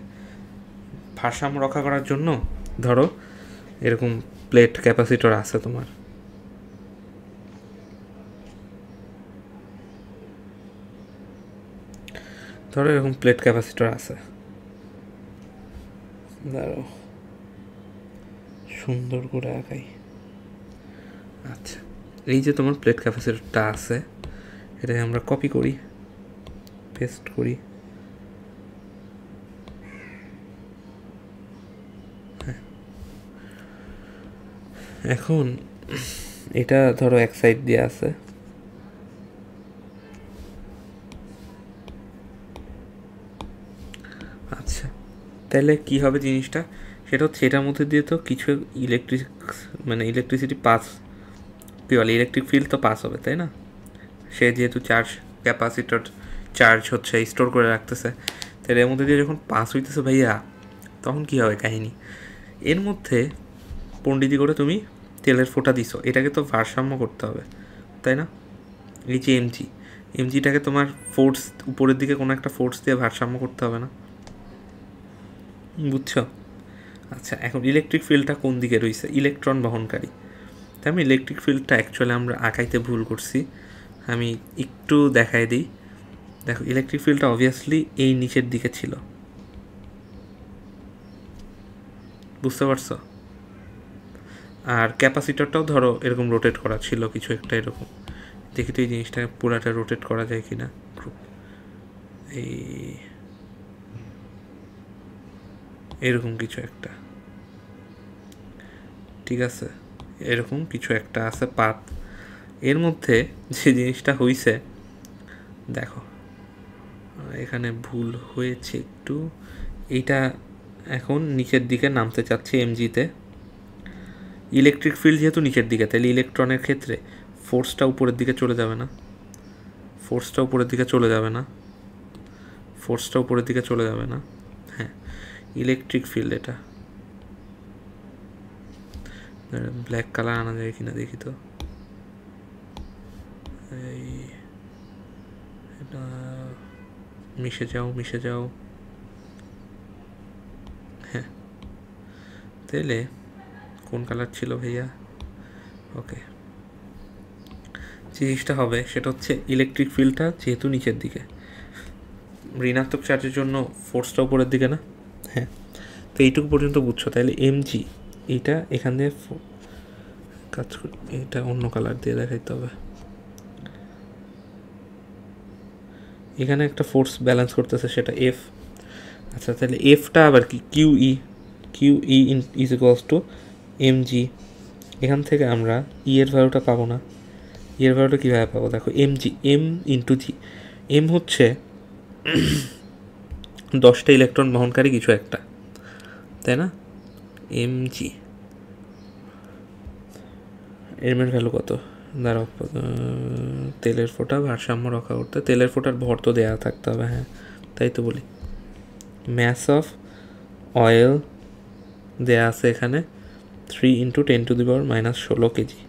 ভারসাম্য রক্ষা করার জন্য ধরো এরকম প্লেট ক্যাপাসিটর আছে তোমার, ধরো এরকম প্লেট ক্যাপাসিটর আছে, ধরো সুন্দর করে আঁকাই। আচ্ছা, এই যে তোমার প্লেট ক্যাপাসিটরটা আছে, এটাকে আমরা কপি করি, পেস্ট করি, এখন এটা ধরো এক সাইড দিয়ে আছে, আচ্ছা তাহলে কি হবে জিনিসটা? সেটা হচ্ছে এটার মধ্যে দিয়ে তো কিছু ইলেকট্রিসিটি পাস, কী বলে, ইলেকট্রিক ফিল্ড তো পাস হবে, তাই না? সে যেহেতু চার্জ ক্যাপাসিটর চার্জ হচ্ছে স্টোর করে রাখতেছে, তাহলে এর মধ্যে দিয়ে যখন পাস হইতেছে ভাইয়া, তখন কী হবে কাহিনি? এর মধ্যে পণ্ডিতি করে তুমি তেলের ফোঁটা দিছো, এটাকে তো ভারসাম্য করতে হবে, তাই না? এই যে এমজিটাকে তোমার ফোর্স, উপরের দিকে কোনো একটা ফোর্স দিয়ে ভারসাম্য করতে হবে না, বুঝছো? আচ্ছা, এখন ইলেকট্রিক ফিল্ডটা কোন দিকে রয়েছে? ইলেকট্রন বহনকারী। তাই আমি ইলেকট্রিক ফিল্ডটা অ্যাকচুয়ালি আমরা আঁকাইতে ভুল করছি, আমি একটু দেখাই দিই। দেখো, ইলেকট্রিক ফিল্ডটা অবভিয়াসলি এই নিচের দিকে ছিল, বুঝতে পারছো? আর ক্যাপাসিটরটাও ধরো এরকম রোটেট করা ছিল, কিছু একটা এরকম। দেখি তো এই জিনিসটা পুরাটা রোটেট করা যায় কিনা। এই এরকম কিছু একটা, ঠিক আছে, এরকম কিছু একটা আছে পাত। এর মধ্যে যে জিনিসটা হয়েছে, দেখো এখানে ভুল হয়েছে একটু, এইটা এখন নিচের দিকে নামতে চাচ্ছে এমজিতে। ইলেকট্রিক ফিল্ড যেহেতু নিচের দিকে, তাহলে ইলেকট্রনের ক্ষেত্রে ফোর্সটা উপরের দিকে চলে যাবে না, ফোর্সটা উপরের দিকে চলে যাবে না, ফোর্সটা উপরের দিকে চলে যাবে না। হ্যাঁ, ইলেকট্রিক ফিল্ড এটা ব্ল্যাক কালার আনা যায় কিনা দেখি তো। এই এটা মিশে যাও। হ্যাঁ, তাহলে কোন কালার ছিল ভাইয়া? ওকে, জিনিসটা হবে সেটা হচ্ছে ইলেকট্রিক ফিল্ডটা যেহেতু নিচের দিকে, ঋণাত্মক চার্জের জন্য ফোর্সটা উপরের দিকে না? হ্যাঁ, তো এইটুকু পর্যন্ত বুঝছো। তাহলে এমজি এইটা এখান দিয়ে কাজ করি, এটা অন্য কালার দিয়ে দেখাইতে হবে। এখানে একটা ফোর্স ব্যালেন্স করতেছে, সেটা এফ। আচ্ছা, তাহলে এফটা আবার কি? Kiwi is equals two MG. এখান থেকে আমরা এর ভ্যালুটা পাবো না। এর ভ্যালুটা কীভাবে পাবো? দেখো, এমজি, এম ইন্টু জি। এম হচ্ছে 10টা ইলেকট্রন বহনকারী কিছু একটা, তাই না? এমজি, এর ভ্যালু কত? দাঁড়াও, তেলের ফোঁটা ভারসাম্য রক্ষা করতে তেলের ফোঁটার ভর তো দেওয়া থাকতে হবে। হ্যাঁ, তাই তো বলি। ম্যাস অফ অয়েল দেয়া আছে এখানে 3 × 10⁻⁻16 কেজি।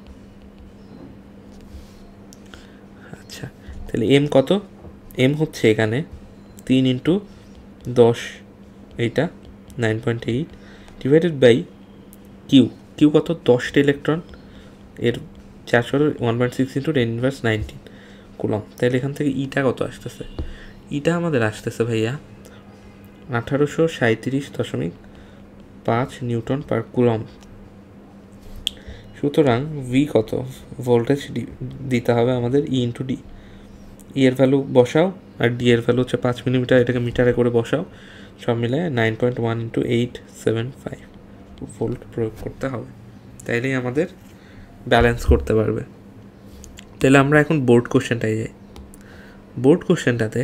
আচ্ছা, তাহলে এম কত? এম হচ্ছে এখানে 3 × 10, এইটা 9.8 ডিভাইডেড বাই কিউ কত? 10টা ইলেকট্রন, এর 1.6 × 10⁻19 কুলম। তাহলে এখান থেকে ইটা কত আসতেছে? ইটা আমাদের আসতেছে ভাইয়া 1837.5 নিউটন পার কুলম। সুতরাং ভি কত? ভোল্টেজ দিতে হবে আমাদের ই ইন্টু ডি। ই এর ভ্যালু বসাও, আর ডি এর ভ্যালু হচ্ছে 5 মিলিমিটার, এটাকে মিটারে করে বসাও, সব মিলে 9.1 × 875 ভোল্ট প্রয়োগ করতে হবে। তাইলেই আমাদের ব্যালেন্স করতে পারবে। তাহলে আমরা এখন বোর্ড কোশ্চেনটায় যাই। বোর্ড কোশ্চেনটাতে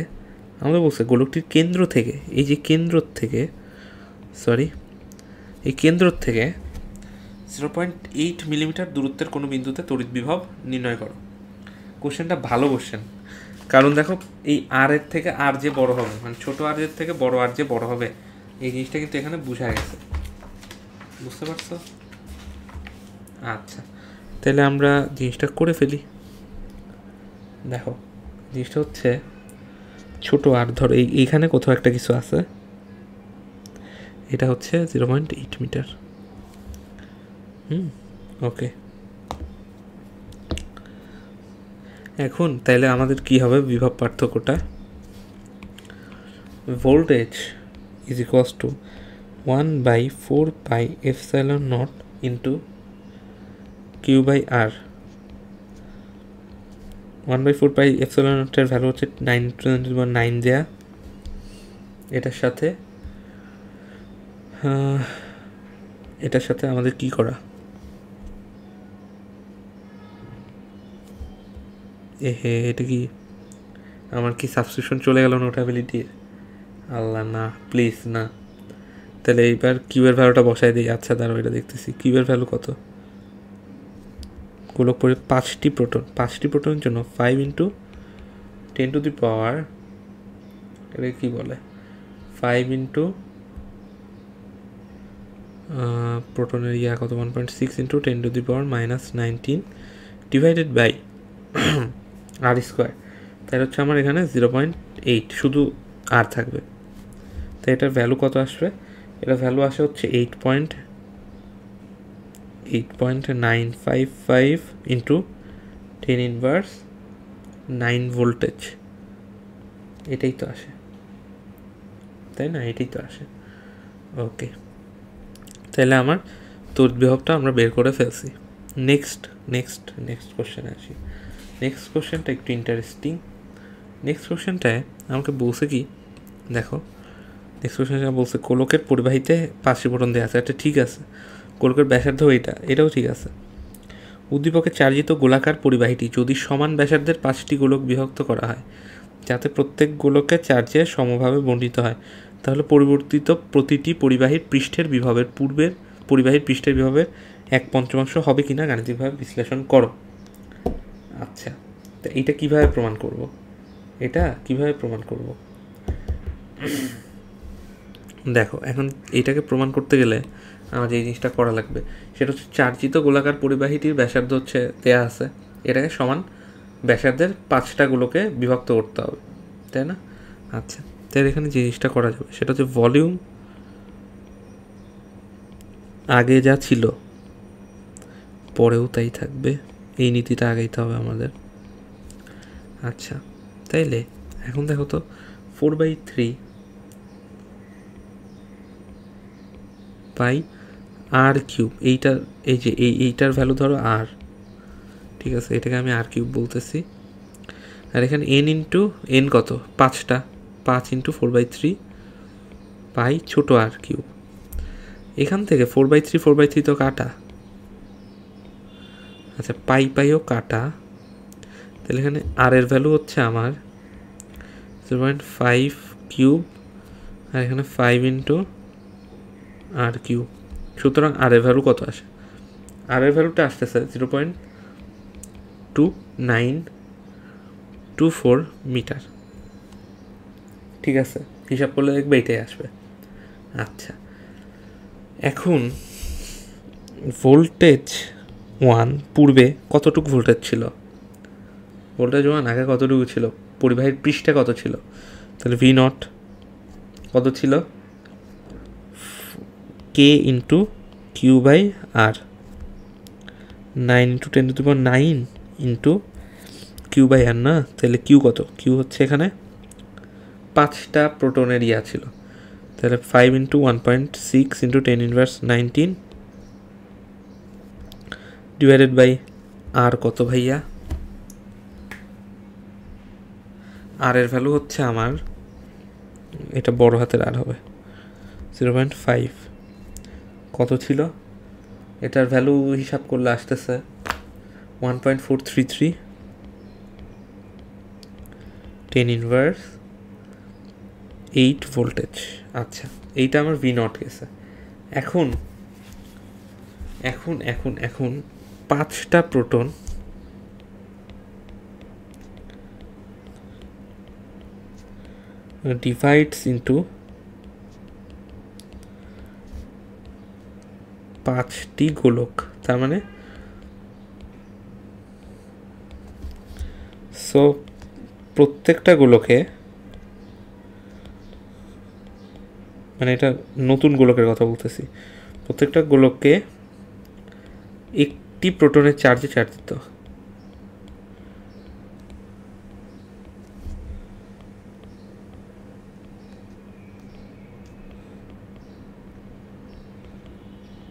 আমাদের বলছে গোলকটির কেন্দ্র থেকে, এই কেন্দ্র থেকে 0.8 মিলিমিটার দূরত্বের কোনো বিন্দুতে তড়িৎ বিভব নির্ণয় করো। কোশ্চেনটা ভালো কোশ্চেন, কারণ দেখো এই আর এর থেকে আর যে বড় হবে, মানে ছোট আর এর থেকে বড় আর যে বড় হবে, এই জিনিসটা কিন্তু এখানে বোঝা গেছে, বুঝতে পারছো? আচ্ছা, তাহলে আমরা জিনিসটা করে ফেলি। দেখো জিনিসটা হচ্ছে ছোট আর, ধরো এইখানে কোথাও একটা কিছু আছে, এটা হচ্ছে 0.8 মিটার। ওকে, এখন তাইলে আমাদের কি হবে বিভব পার্থক্যটা? Voltage is equals to 1/4πε0 into Q by R. 1/4πε0 value হচ্ছে 9 দেয়া, এটার সাথে আমাদের কি করা, এটা কি আমার কি সাবস্ক্রিপশন চলে গেল নোটেবিলিটির? আল্লাহ না, প্লিজ না। তাহলে এইবার কিউবের ভ্যালুটা বসাই দিই। আচ্ছা দাঁড়াও, এটা দেখতেছি কিউবের ভ্যালু কত। গোলক পরে 5টি প্রোটনের জন্য 5 × 10⁻, এটা কি বলে, 5 × প্রোটনের কত, 1.6 × 10⁻⁻19 ডিভাইডেড বাই আর স্কোয়ার। তাই হচ্ছে আমার এখানে 0.8 শুধু আর থাকবে। তো এটার ভ্যালু কত আসবে? এটা ভ্যালু আসে হচ্ছে 8.955 ইন্টু 10⁻9 ভোল্টেজ। এটাই তো আসে, তাই না? এটাই তো আসে। ওকে, তাহলে আমার তড়িৎ বিভবটা আমরা বের করে ফেলছি। নেক্সট কোশ্চেনে আসি। নেক্সট কোশ্চেনটা একটু ইন্টারেস্টিং। নেক্সট কোশ্চেনটায় আমাকে বলছে কি, দেখো নেক্সট কোশ্চেনটা বলছে গোলকের পরিবাহীতে 5টি প্রোটন দেওয়া আছে। এটা ঠিক আছে, গোলকের ব্যাসার্ধ এটাও ঠিক আছে। উদ্দীপকের চার্জিত গোলাকার পরিবাহীটি যদি সমান ব্যাসার্ধের 5টি গোলক বিভক্ত করা হয়, যাতে প্রত্যেক গোলকের চার্জে সমভাবে বণ্টিত হয়, তাহলে পরিবর্তিত প্রতিটি পরিবাহীর পৃষ্ঠের বিভবের পূর্বের পরিবাহীর পৃষ্ঠের বিভবের 1/5 হবে কিনা গাণিতিকভাবে বিশ্লেষণ করো। আচ্ছা, তা এটা কিভাবে প্রমাণ করব? দেখো এখন এইটাকে প্রমাণ করতে গেলে আমার যে জিনিসটা করা লাগবে সেটা হচ্ছে চার্জিত গোলাকার পরিবাহীটির ব্যাসার্ধ হচ্ছে দেয়া আছে, এটাকে সমান ব্যাসার্ধের 5টা গুলোকে বিভক্ত করতে হবে, তাই না? আচ্ছা, তাই এখানে যে জিনিসটা করা যাবে সেটা হচ্ছে ভলিউম আগে যা ছিল পরেও তাই থাকবে, এই নীতিটা আগাইতে হবে আমাদের। আচ্ছা, তাইলে এখন দেখো তো 4/3πr³ এইটার ভ্যালু ধরো আর, ঠিক আছে, এটাকে আমি r³ বলতেছি। আর এখানে n কত, 5টা, 5 × 4/3π ছোট r³। এখান থেকে 4/3 তো কাটা, আচ্ছা পাইও কাটা, তাহলে এখানে আর এর ভ্যালু হচ্ছে আমার 0.5³ আর এখানে 5 × r³। সুতরাং আর এর ভ্যালু কত আসে? আর এর ভ্যালুটা আসতেছে 0.2924 মিটার। ঠিক আছে, হিসাব করলে দেখবে এটাই আসবে। আচ্ছা, এখন ভোল্টেজ 1 পূর্বে কতটুকু ভোল্টেজ ছিল? ভোল্টেজ 1 আগে কতটুকু ছিল? পরিবাহীর পৃষ্ঠে কত ছিল? তাহলে V0 কত ছিল? K × Q/R, 9 × 10⁻9 ইন্টু Q/R না? তাহলে Q কত? Q হচ্ছে এখানে 5টা প্রোটনের ছিল, তাহলে 5 × 1.6 × 10⁻19 ডিভাইডেড বাই আর কত ভাইয়া? আর এর ভ্যালু হচ্ছে আমার, এটা বড় হাতের আর হবে, 0.5। কত ছিল? এটার ভ্যালু হিসাব করলে আসতেছে 1.433 10⁻8 ভোল্টেজ। আচ্ছা, এইটা আমার V0 গেছে। এখন 5টা প্রোটন ডিভাইডস ইন্টু 5টি গোলক, তার মানে সো প্রত্যেকটা গোলকে, মানে এটা নতুন গোলকের কথা বলতেছি, প্রত্যেকটা গোলককে একটি প্রোটনের চার্জে চার্জ দিত।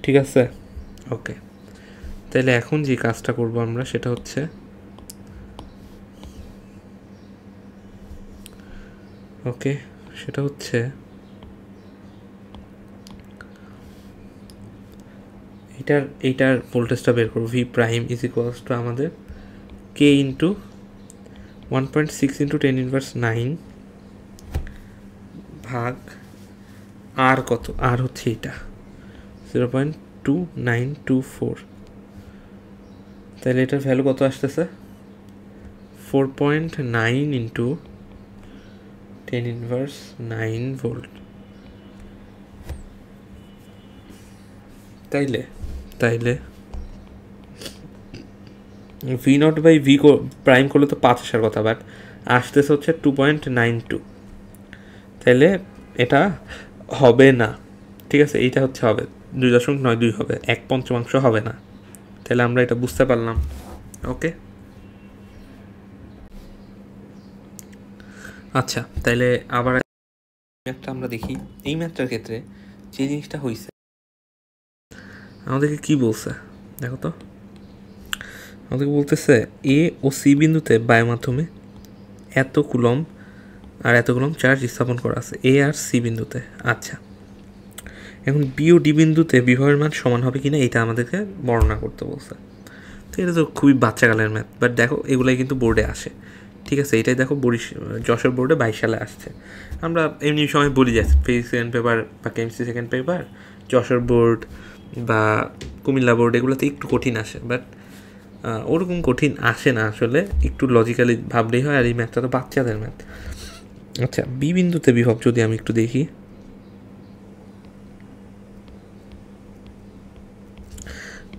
ঠিক আছে, ওকে। তাহলে এখন যে কাজটা করব আমরা সেটা হচ্ছে এইটার ভোল্টেজটা বের করবো। V prime is equals two আমাদের কে ইন্টু 1.6 ইন্টু 10⁻৯ ভাগ আর কত, আর হচ্ছে এটা 0.2924। তাহলে এটার ভ্যালু কত আসতেছে? 4.9 ইন্টু 10⁻৯ ভোল্ট। তাইলে V naught by V prime করলে তো 5 আসার কথা, বাট আসতেছে হচ্ছে 2.92। তাহলে এটা হবে না, ঠিক আছে, এইটা হচ্ছে হবে 2.92 হবে, 1/5 হবে না। তাহলে আমরা এটা বুঝতে পারলাম। ওকে, আচ্ছা, তাহলে আবার ম্যাথটা আমরা দেখি। এই ম্যাথটার ক্ষেত্রে যে জিনিসটা হয়েছে, আমাদেরকে কি বলছে দেখো তো। আমাদেরকে বলতেছে এ ও সি বিন্দুতে বায়ু মাধ্যমে এত কুলম্ব আর এত কুলম্ব চার্জ স্থাপন করা আছে এ আর সি বিন্দুতে। আচ্ছা, এখন বি ও ডি বিন্দুতে বিভবের মান সমান হবে কিনা এটা আমাদেরকে বর্ণনা করতে বলছে। তো এটা তো খুবই বাচ্চাকালের ম্যাথ, বাট দেখো এগুলাই কিন্তু বোর্ডে আসে। ঠিক আছে, এটাই দেখো যশোর বোর্ডে 22 সালে আসছে। আমরা এমনি সময় বলি যাচ্ছি ফিজিক্স সেকেন্ড পেপার বা chemistry second paper, Jessore board বা কুমিল্লা বোর্ড, এগুলোতে একটু কঠিন আসে, বাট ওরকম কঠিন আসে না আসলে, একটু লজিক্যালি ভাবলেই হয়। আর এই ম্যাথটা তো বাচ্চাদের ম্যাথ। আচ্ছা, বি বিন্দুতে বিভব যদি আমি একটু দেখি,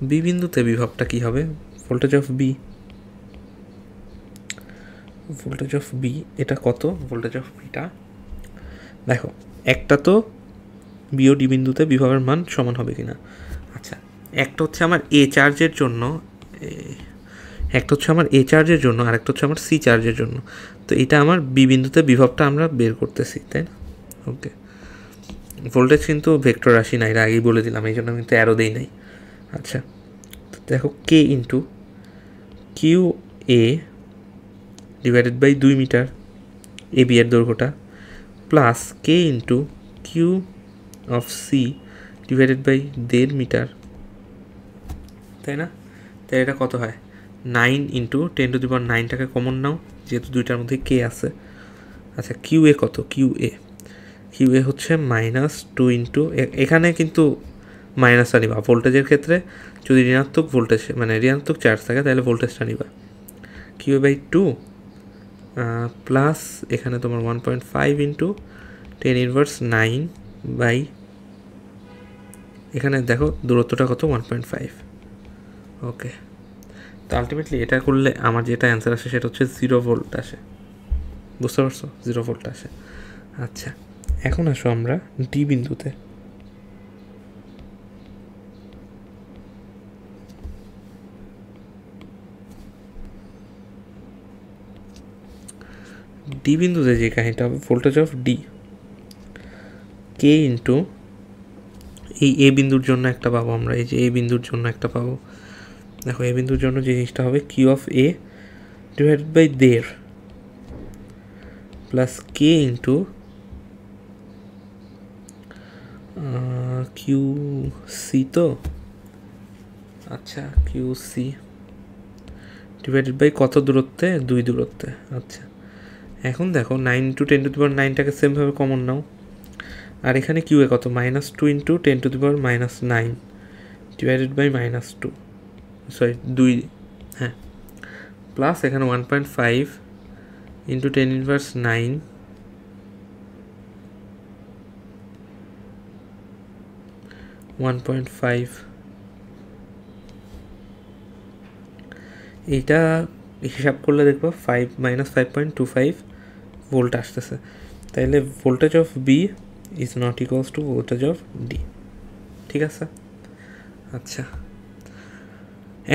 বি বিন্দুতে বিভবটা কি হবে? ভোল্টেজ অফ বি এটা কত? ভোল্টেজ অফ বিটা দেখো, একটা তো বি ও ডি বিন্দুতে বিভবের মান সমান হবে কিনা। আচ্ছা, একটা হচ্ছে আমার এ চার্জের জন্য, আর একটা হচ্ছে আমার সি চার্জের জন্য। তো এটা আমার বি বিন্দুতে বিভবটা আমরা বের করতেছি, তাই না? ওকে, ভোল্টেজ কিন্তু ভেক্টর রাশি না, এটা আগেই বলে দিলাম, এই জন্য কিন্তু অ্যারো দেই নাই। আচ্ছা, তো দেখো K into Q A divided by 2 meter A B এর দৈর্ঘ্যটা, plus K into Q of C divided by 1.5 meter, তাই না? তাই এটা কত হয়? 9 ইন্টু 10⁹টাকে কমন নাও, যেহেতু দুইটার মধ্যে কে আছে। আচ্ছা, কিউ এ কত? কিউ এ হচ্ছে -2 ইন্টু, এখানে কিন্তু মাইনাসটা নিবা। ভোল্টেজের ক্ষেত্রে যদি ঋণাত্মক ভোল্টেজ মানে ঋণাত্মক চার্জ থাকে তাহলে ভোল্টেজটা নিবা। কিউ এ বাই 2 প্লাস এখানে তোমার 1.5 ইন্টু 10⁻৯ বাই, এখানে দেখো দূরত্বটা কত? 1.5। ওকে, তো আলটিমেটলি এটা করলে আমার যেটা অ্যান্সার আসে সেটা হচ্ছে 0 ভোল্ট আসে। বুঝতে পারছো? 0 ভোল্ট আসে। আচ্ছা, এখন আসো আমরা ডি বিন্দুতে। ডি বিন্দুতে যে কাহিনীটা হবে, voltage of D K into এই এ বিন্দুর জন্য একটা পাবো আমরা, এই যে এ বিন্দুর জন্য একটা পাবো। দেখো এ বিন্দুর জন্য যে জিনিসটা হবে Q of A divided by 1.5 plus K into Q C, তো আচ্ছা কিউ সি ডিভাইডেড বাই কত দূরত্বে? 2 দূরত্বে। আচ্ছা, এখন দেখো 9 ইন্টু 10⁹টাকে সেমভাবে কমন নাও, আর এখানে কিউ এ কত? -2 ইন্টু 10⁻৯ ডিভাইডেড বাই -2, সরি 2, হ্যাঁ, প্লাস এখানে 1.5 ইন্টু 10⁻৯ 1.5, এইটা হিসাব করলে দেখবো 5 - 5.25 ভোল্ট আসতেছে। তাইলে voltage of B is not equals to voltage of D. ঠিক আছে, আচ্ছা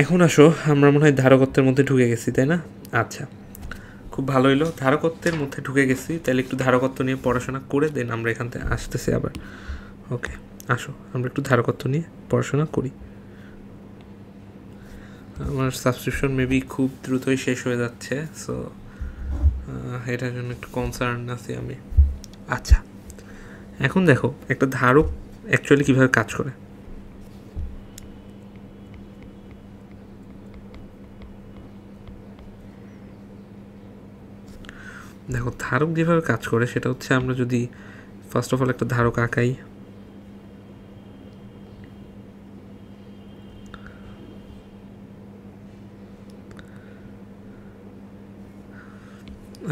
এখন আসো, আমরা মনে হয় ধারকত্বের মধ্যে ঢুকে গেছি, তাই না? আচ্ছা, খুব ভালো হইলো, ধারকত্বের মধ্যে ঢুকে গেছি। তাহলে একটু ধারকত্ব নিয়ে পড়াশোনা করে দেন আমরা এখান থেকে আসতেছি আবার। ওকে, আসো আমরা একটু ধারকত্ব নিয়ে পড়াশোনা করি। আমার সাবস্ক্রিপশন মেবি খুব দ্রুতই শেষ হয়ে যাচ্ছে, সো এটার জন্য একটু কনসার্ন আছি আমি। আচ্ছা, এখন দেখো একটা ধারক অ্যাকচুয়ালি কীভাবে কাজ করে। দেখো ধারক যেভাবে কাজ করে সেটা হচ্ছে, আমরা যদি ফার্স্ট অফ অল একটা ধারক আঁকাই।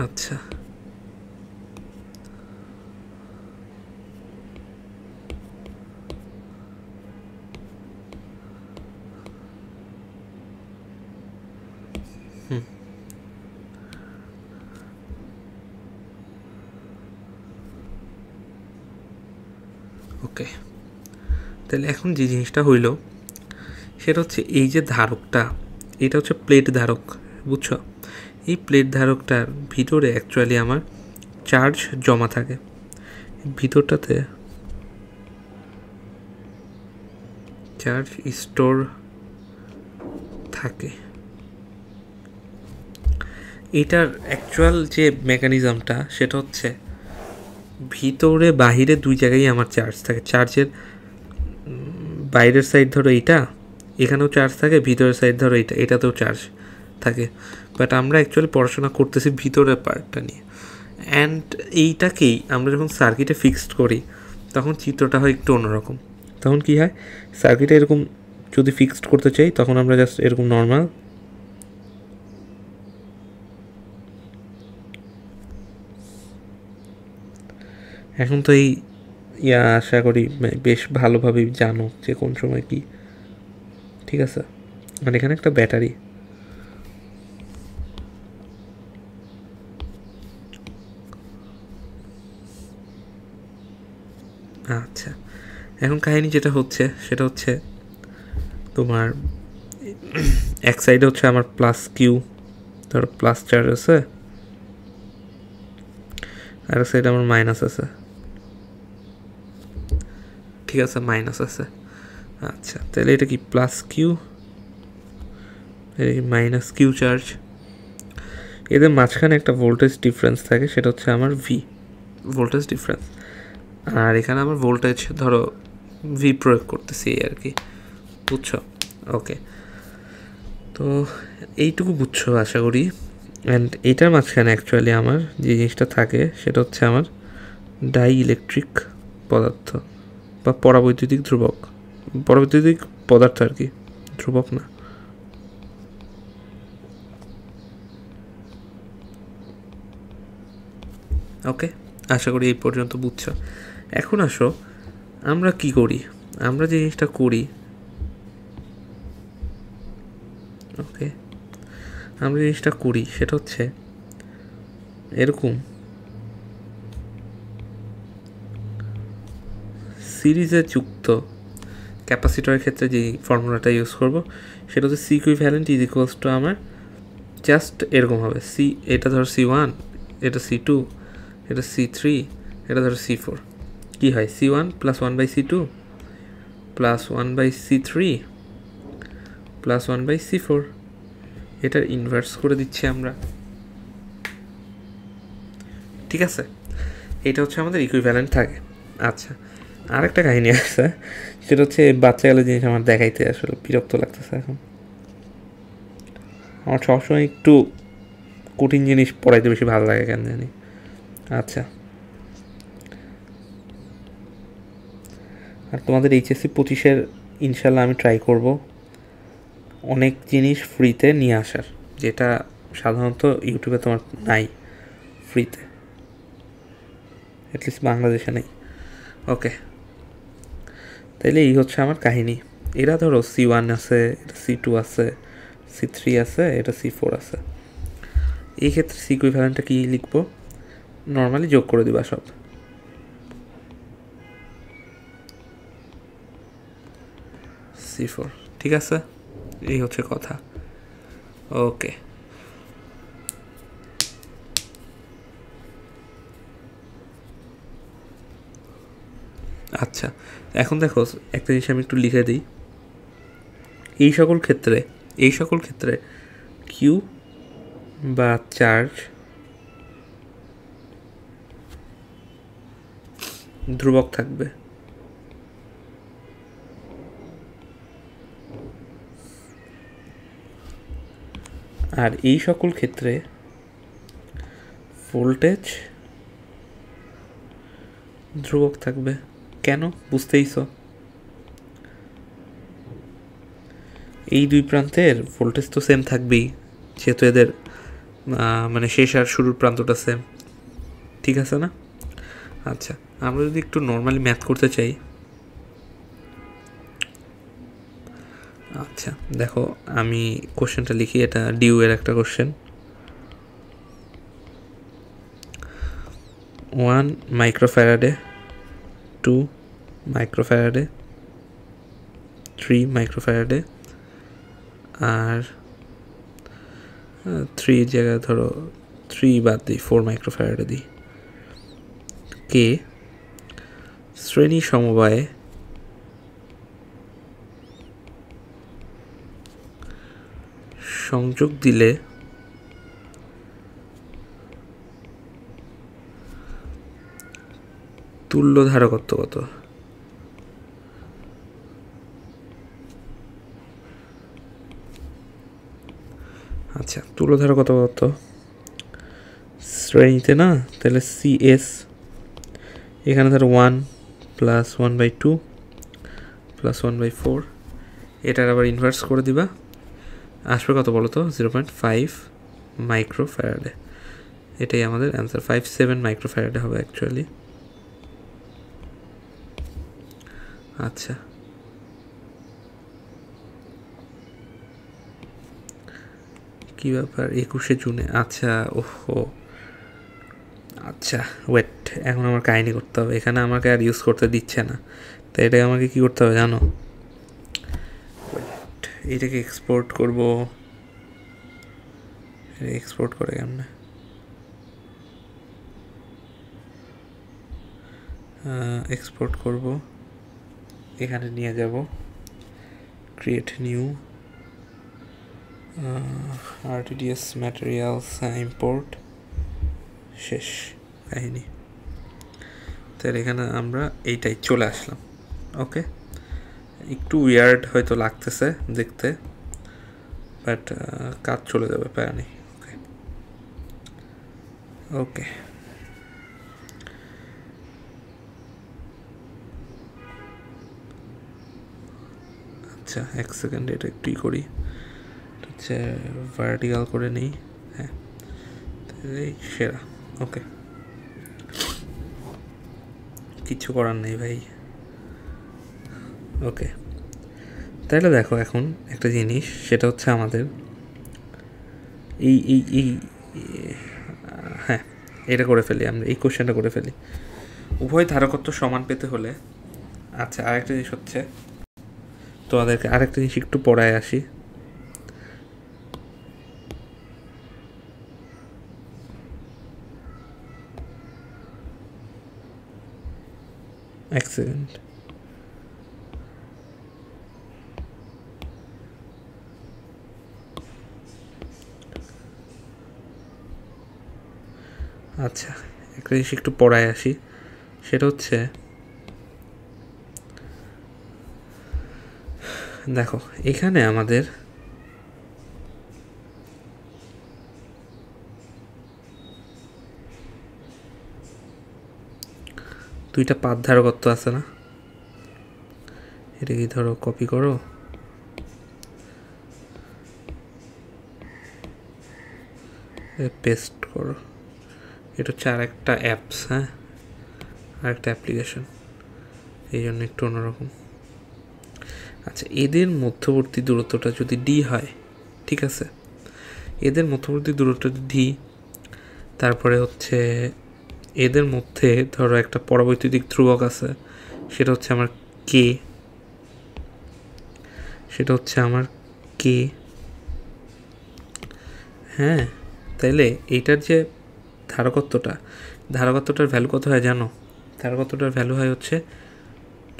আচ্ছা, ওকে, তাহলে এখন যে জিনিসটা হইল সেটা হচ্ছে, এই যে ধারকটা, এটা হচ্ছে প্লেট ধারক, বুঝছো? এই প্লেট ধারকটার ভিতরে অ্যাকচুয়ালি আমার চার্জ জমা থাকে। ভিতরটাতে চার্জ স্টোর থাকে। এটার অ্যাকচুয়াল যে মেকানিজমটা সেটা হচ্ছে, ভিতরে বাহিরে দুই জায়গায় আমার চার্জ থাকে। চার্জের বাইরের সাইড ধরো এইটা, এখানেও চার্জ থাকে, ভিতরের সাইড ধরো এইটা, এটাতেও চার্জ থাকে। বাট আমরা অ্যাকচুয়ালি পড়াশোনা করতেছি ভিতরের পার্টটা নিয়ে। অ্যান্ড এইটাকেই আমরা যখন সার্কিটে ফিক্সড করি তখন চিত্রটা হয় একটু অন্যরকম। তখন কি হয়, সার্কিটে এরকম যদি ফিক্সড করতে চাই তখন আমরা জাস্ট এরকম নর্মাল এখন তো এই আশা করি বেশ ভালোভাবেই জানো যে কোন সময় কি। ঠিক আছে, মানে এখানে একটা ব্যাটারি, আচ্ছা এখন কাহিনী যেটা হচ্ছে সেটা হচ্ছে, তোমার এক সাইডে হচ্ছে আমার প্লাস কিউ, ধরো প্লাস চার্জ আছে, আর এক সাইডে আমার মাইনাস আছে। ঠিক আছে, মাইনাস আছে। আচ্ছা, তাহলে এটা কি প্লাস কিউ, এটা কি মাইনাস কিউ চার্জ। এদের মাঝখানে একটা ভোল্টেজ ডিফারেন্স থাকে, সেটা হচ্ছে আমার ভি, ভোল্টেজ ডিফারেন্স। আর এখানে আমার ভোল্টেজ ধরো ভি প্রয়োগ করতেছি আর কি, বুঝছো? ওকে, তো এইটুকু বুঝছো আশা করি। অ্যান্ড এটার মাঝখানে অ্যাকচুয়ালি আমার যে জিনিসটা থাকে সেটা হচ্ছে আমার ডাই ইলেকট্রিক পদার্থ বা পরাবৈদ্যুতিক ধ্রুবক, পরাবৈদ্যুতিক পদার্থ আর কি, ধ্রুবক না। ওকে, আশা করি এই পর্যন্ত বুঝছো। এখন আসো আমরা কি করি, আমরা যে জিনিসটা করি, ওকে, আমরা জিনিসটা করি সেটা হচ্ছে এরকম সিরিজে যুক্ত ক্যাপাসিটরের ক্ষেত্রে যে ফর্মুলাটা ইউজ করব সেটা হচ্ছে C equivalent is equals to আমার জাস্ট এরকম হবে, সি, এটা ধরো C1, এটা C2, এটা C3, এটা ধরো C4। কী হয়, C1 + 1/C2 + 1/C3 + 1/C4। এটার ইনভার্স করে দিচ্ছি আমরা। ঠিক আছে, এটা হচ্ছে আমাদের ইকুইভ্যালেন্ট থাকে। আচ্ছা, আরেকটা কাহিনী আছে, সেটা হচ্ছে বাচ্চাকালের জিনিস আমার দেখাইতে আসলে বিরক্ত লাগতেছে এখন। আমার সবসময় একটু কঠিন জিনিস পড়াইতে বেশি ভালো লাগে কেন জানি। আচ্ছা, আর তোমাদের HSC 25-এর ইনশাল্লাহ আমি ট্রাই করব অনেক জিনিস ফ্রিতে নিয়ে আসার, যেটা সাধারণত ইউটিউবে তোমার নাই ফ্রিতে, অ্যাটলিস্ট বাংলাদেশে নেই। ওকে, তাইলে এই হচ্ছে আমার কাহিনী। এরা ধরো C1 আছে, এটা C2 আছে, C3 আছে, এটা C4 আছে। এই ক্ষেত্রে ইকুইভ্যালেন্টটা কি লিখবো? নর্মালি যোগ করে দিবা সব। C4, ঠিক আছে, এই হচ্ছে কথা। ওকে, আচ্ছা এখন দেখো একটা জিনিস আমি একটু লিখে দিই। এই সকল ক্ষেত্রে কিউ বা চার্জ ধ্রুবক থাকবে। আর এই সকল ক্ষেত্রে ভোল্টেজ ধ্রুবক থাকবে। কেন? বুঝতেইছো, এই দুই প্রান্তের ভোল্টেজ তো সেম থাকবেই, যেহেতু এদের মানে শেষ আর শুরুর প্রান্তটা সেম, ঠিক আছে না? আচ্ছা, আমরা যদি একটু নর্মালি ম্যাথ করতে চাই, আচ্ছা দেখো আমি কোশ্চেনটা লিখি, এটা ডিউ এর একটা কোশ্চেন। 1 মাইক্রোফ্যারাডে, 2 মাইক্রোফ্যারাডে, 3 মাইক্রোফ্যারাডে, আর 3 জায়গায় ধরো 3 বাদ দিই, 4 মাইক্রোফ্যারাডে দিই। কে শ্রেণী সমবায়ে সংযোগ দিলে তুল্য ধারকত্ব কত? আচ্ছা, তুল্য ধারকত্ব কত শ্রেণীতে না, তাহলে CS এখানে ধরো 1 প্লাস 1/2 প্লাস 1/4, এটার আবার ইনভার্স করে দিবা, আসবে কত বলো তো? 0.5 মাইক্রোফ্যারাডে। এটাই আমাদের অ্যান্সার, 57 মাইক্রোফ্যারাডে হবে অ্যাকচুয়ালি। আচ্ছা, কী ব্যাপার 21শে জুনে? আচ্ছা, ওহো, আচ্ছা ওয়েট, এখন আমার কাহিনী করতে হবে। এখানে আমাকে আর ইউজ করতে দিচ্ছে না, তো এটাকে আমাকে কী করতে হবে জানো? ওয়েট, এটাকে এক্সপোর্ট করব। এক্সপোর্ট করে কেমনে? এক্সপোর্ট করব, এখানে নিয়ে যাব, create new, RTDS materials, import, শেষ কাহিনী। তাহলে এখানে আমরা এইটাই চলে আসলাম। ওকে, একটু উইয়ার্ড হয়তো লাগতেছে দেখতে, বাট কাজ চলে যাবে, প্যারা নেই। ওকে ওকে, আচ্ছা এক সেকেন্ড, এটা একটু করি, হচ্ছে ভার্টিক্যাল করে নিই। হ্যাঁ, এই সেরা। ওকে, কিচ্ছু করার নেই ভাই। ওকে, তাহলে দেখো এখন একটা জিনিস, সেটা হচ্ছে আমাদের এই এই এই হ্যাঁ, এটা করে ফেলি আমরা, এই কোশ্চেনটা করে ফেলি। উভয় ধারকত্ব সমান পেতে হলে, আচ্ছা আরেকটা জিনিস হচ্ছে, তোমাদেরকে আরেকটা জিনিস একটু পড়ায় আসি। এক সেকেন্ড, আচ্ছা একটা জিনিস একটু পড়ায় আসি, সেটা হচ্ছে দেখো এখানে আমাদের দুইটা পাত ধারকত্ব আছে না, এটা কি ধরো কপি করো, পেস্ট করো, এটা হচ্ছে আর একটা অ্যাপস, হ্যাঁ আর একটা অ্যাপ্লিকেশন, এই জন্য একটু অন্যরকম। আচ্ছা, এদের মধ্যবর্তী দূরত্বটা যদি ডি হয়, ঠিক আছে, এদের মধ্যবর্তী দূরত্বটা ডি, তারপরে হচ্ছে এদের মধ্যে ধরো একটা পরাবৈদ্যুতিক ধ্রুবক আছে, সেটা হচ্ছে আমার কে, সেটা হচ্ছে আমার কে। হ্যাঁ, তাইলে এইটার যে ধারকত্বটার ভ্যালু কত হয় জানো? ধারকত্বটার ভ্যালু হয় হচ্ছে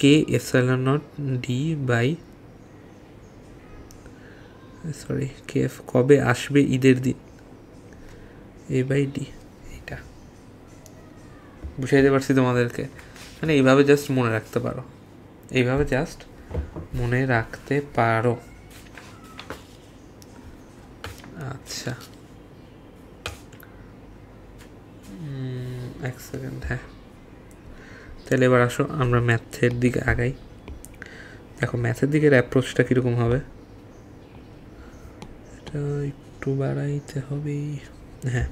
K epsilon naught D by, sorry K F কবে আসবে ঈদের দিন, এ বাই ডি। এইটা বুঝাইতে পারছি তোমাদেরকে? মানে এইভাবে জাস্ট মনে রাখতে পারো, এইভাবে জাস্ট মনে রাখতে পারো। আচ্ছা, এক সেকেন্ড। হ্যাঁ, তাহলে এবার আসো আমরা ম্যাথের দিকে আগাই। দেখো ম্যাথের দিকের অ্যাপ্রোচটা কীরকম হবে, এটা একটু বাড়াইতে হবে। হ্যাঁ,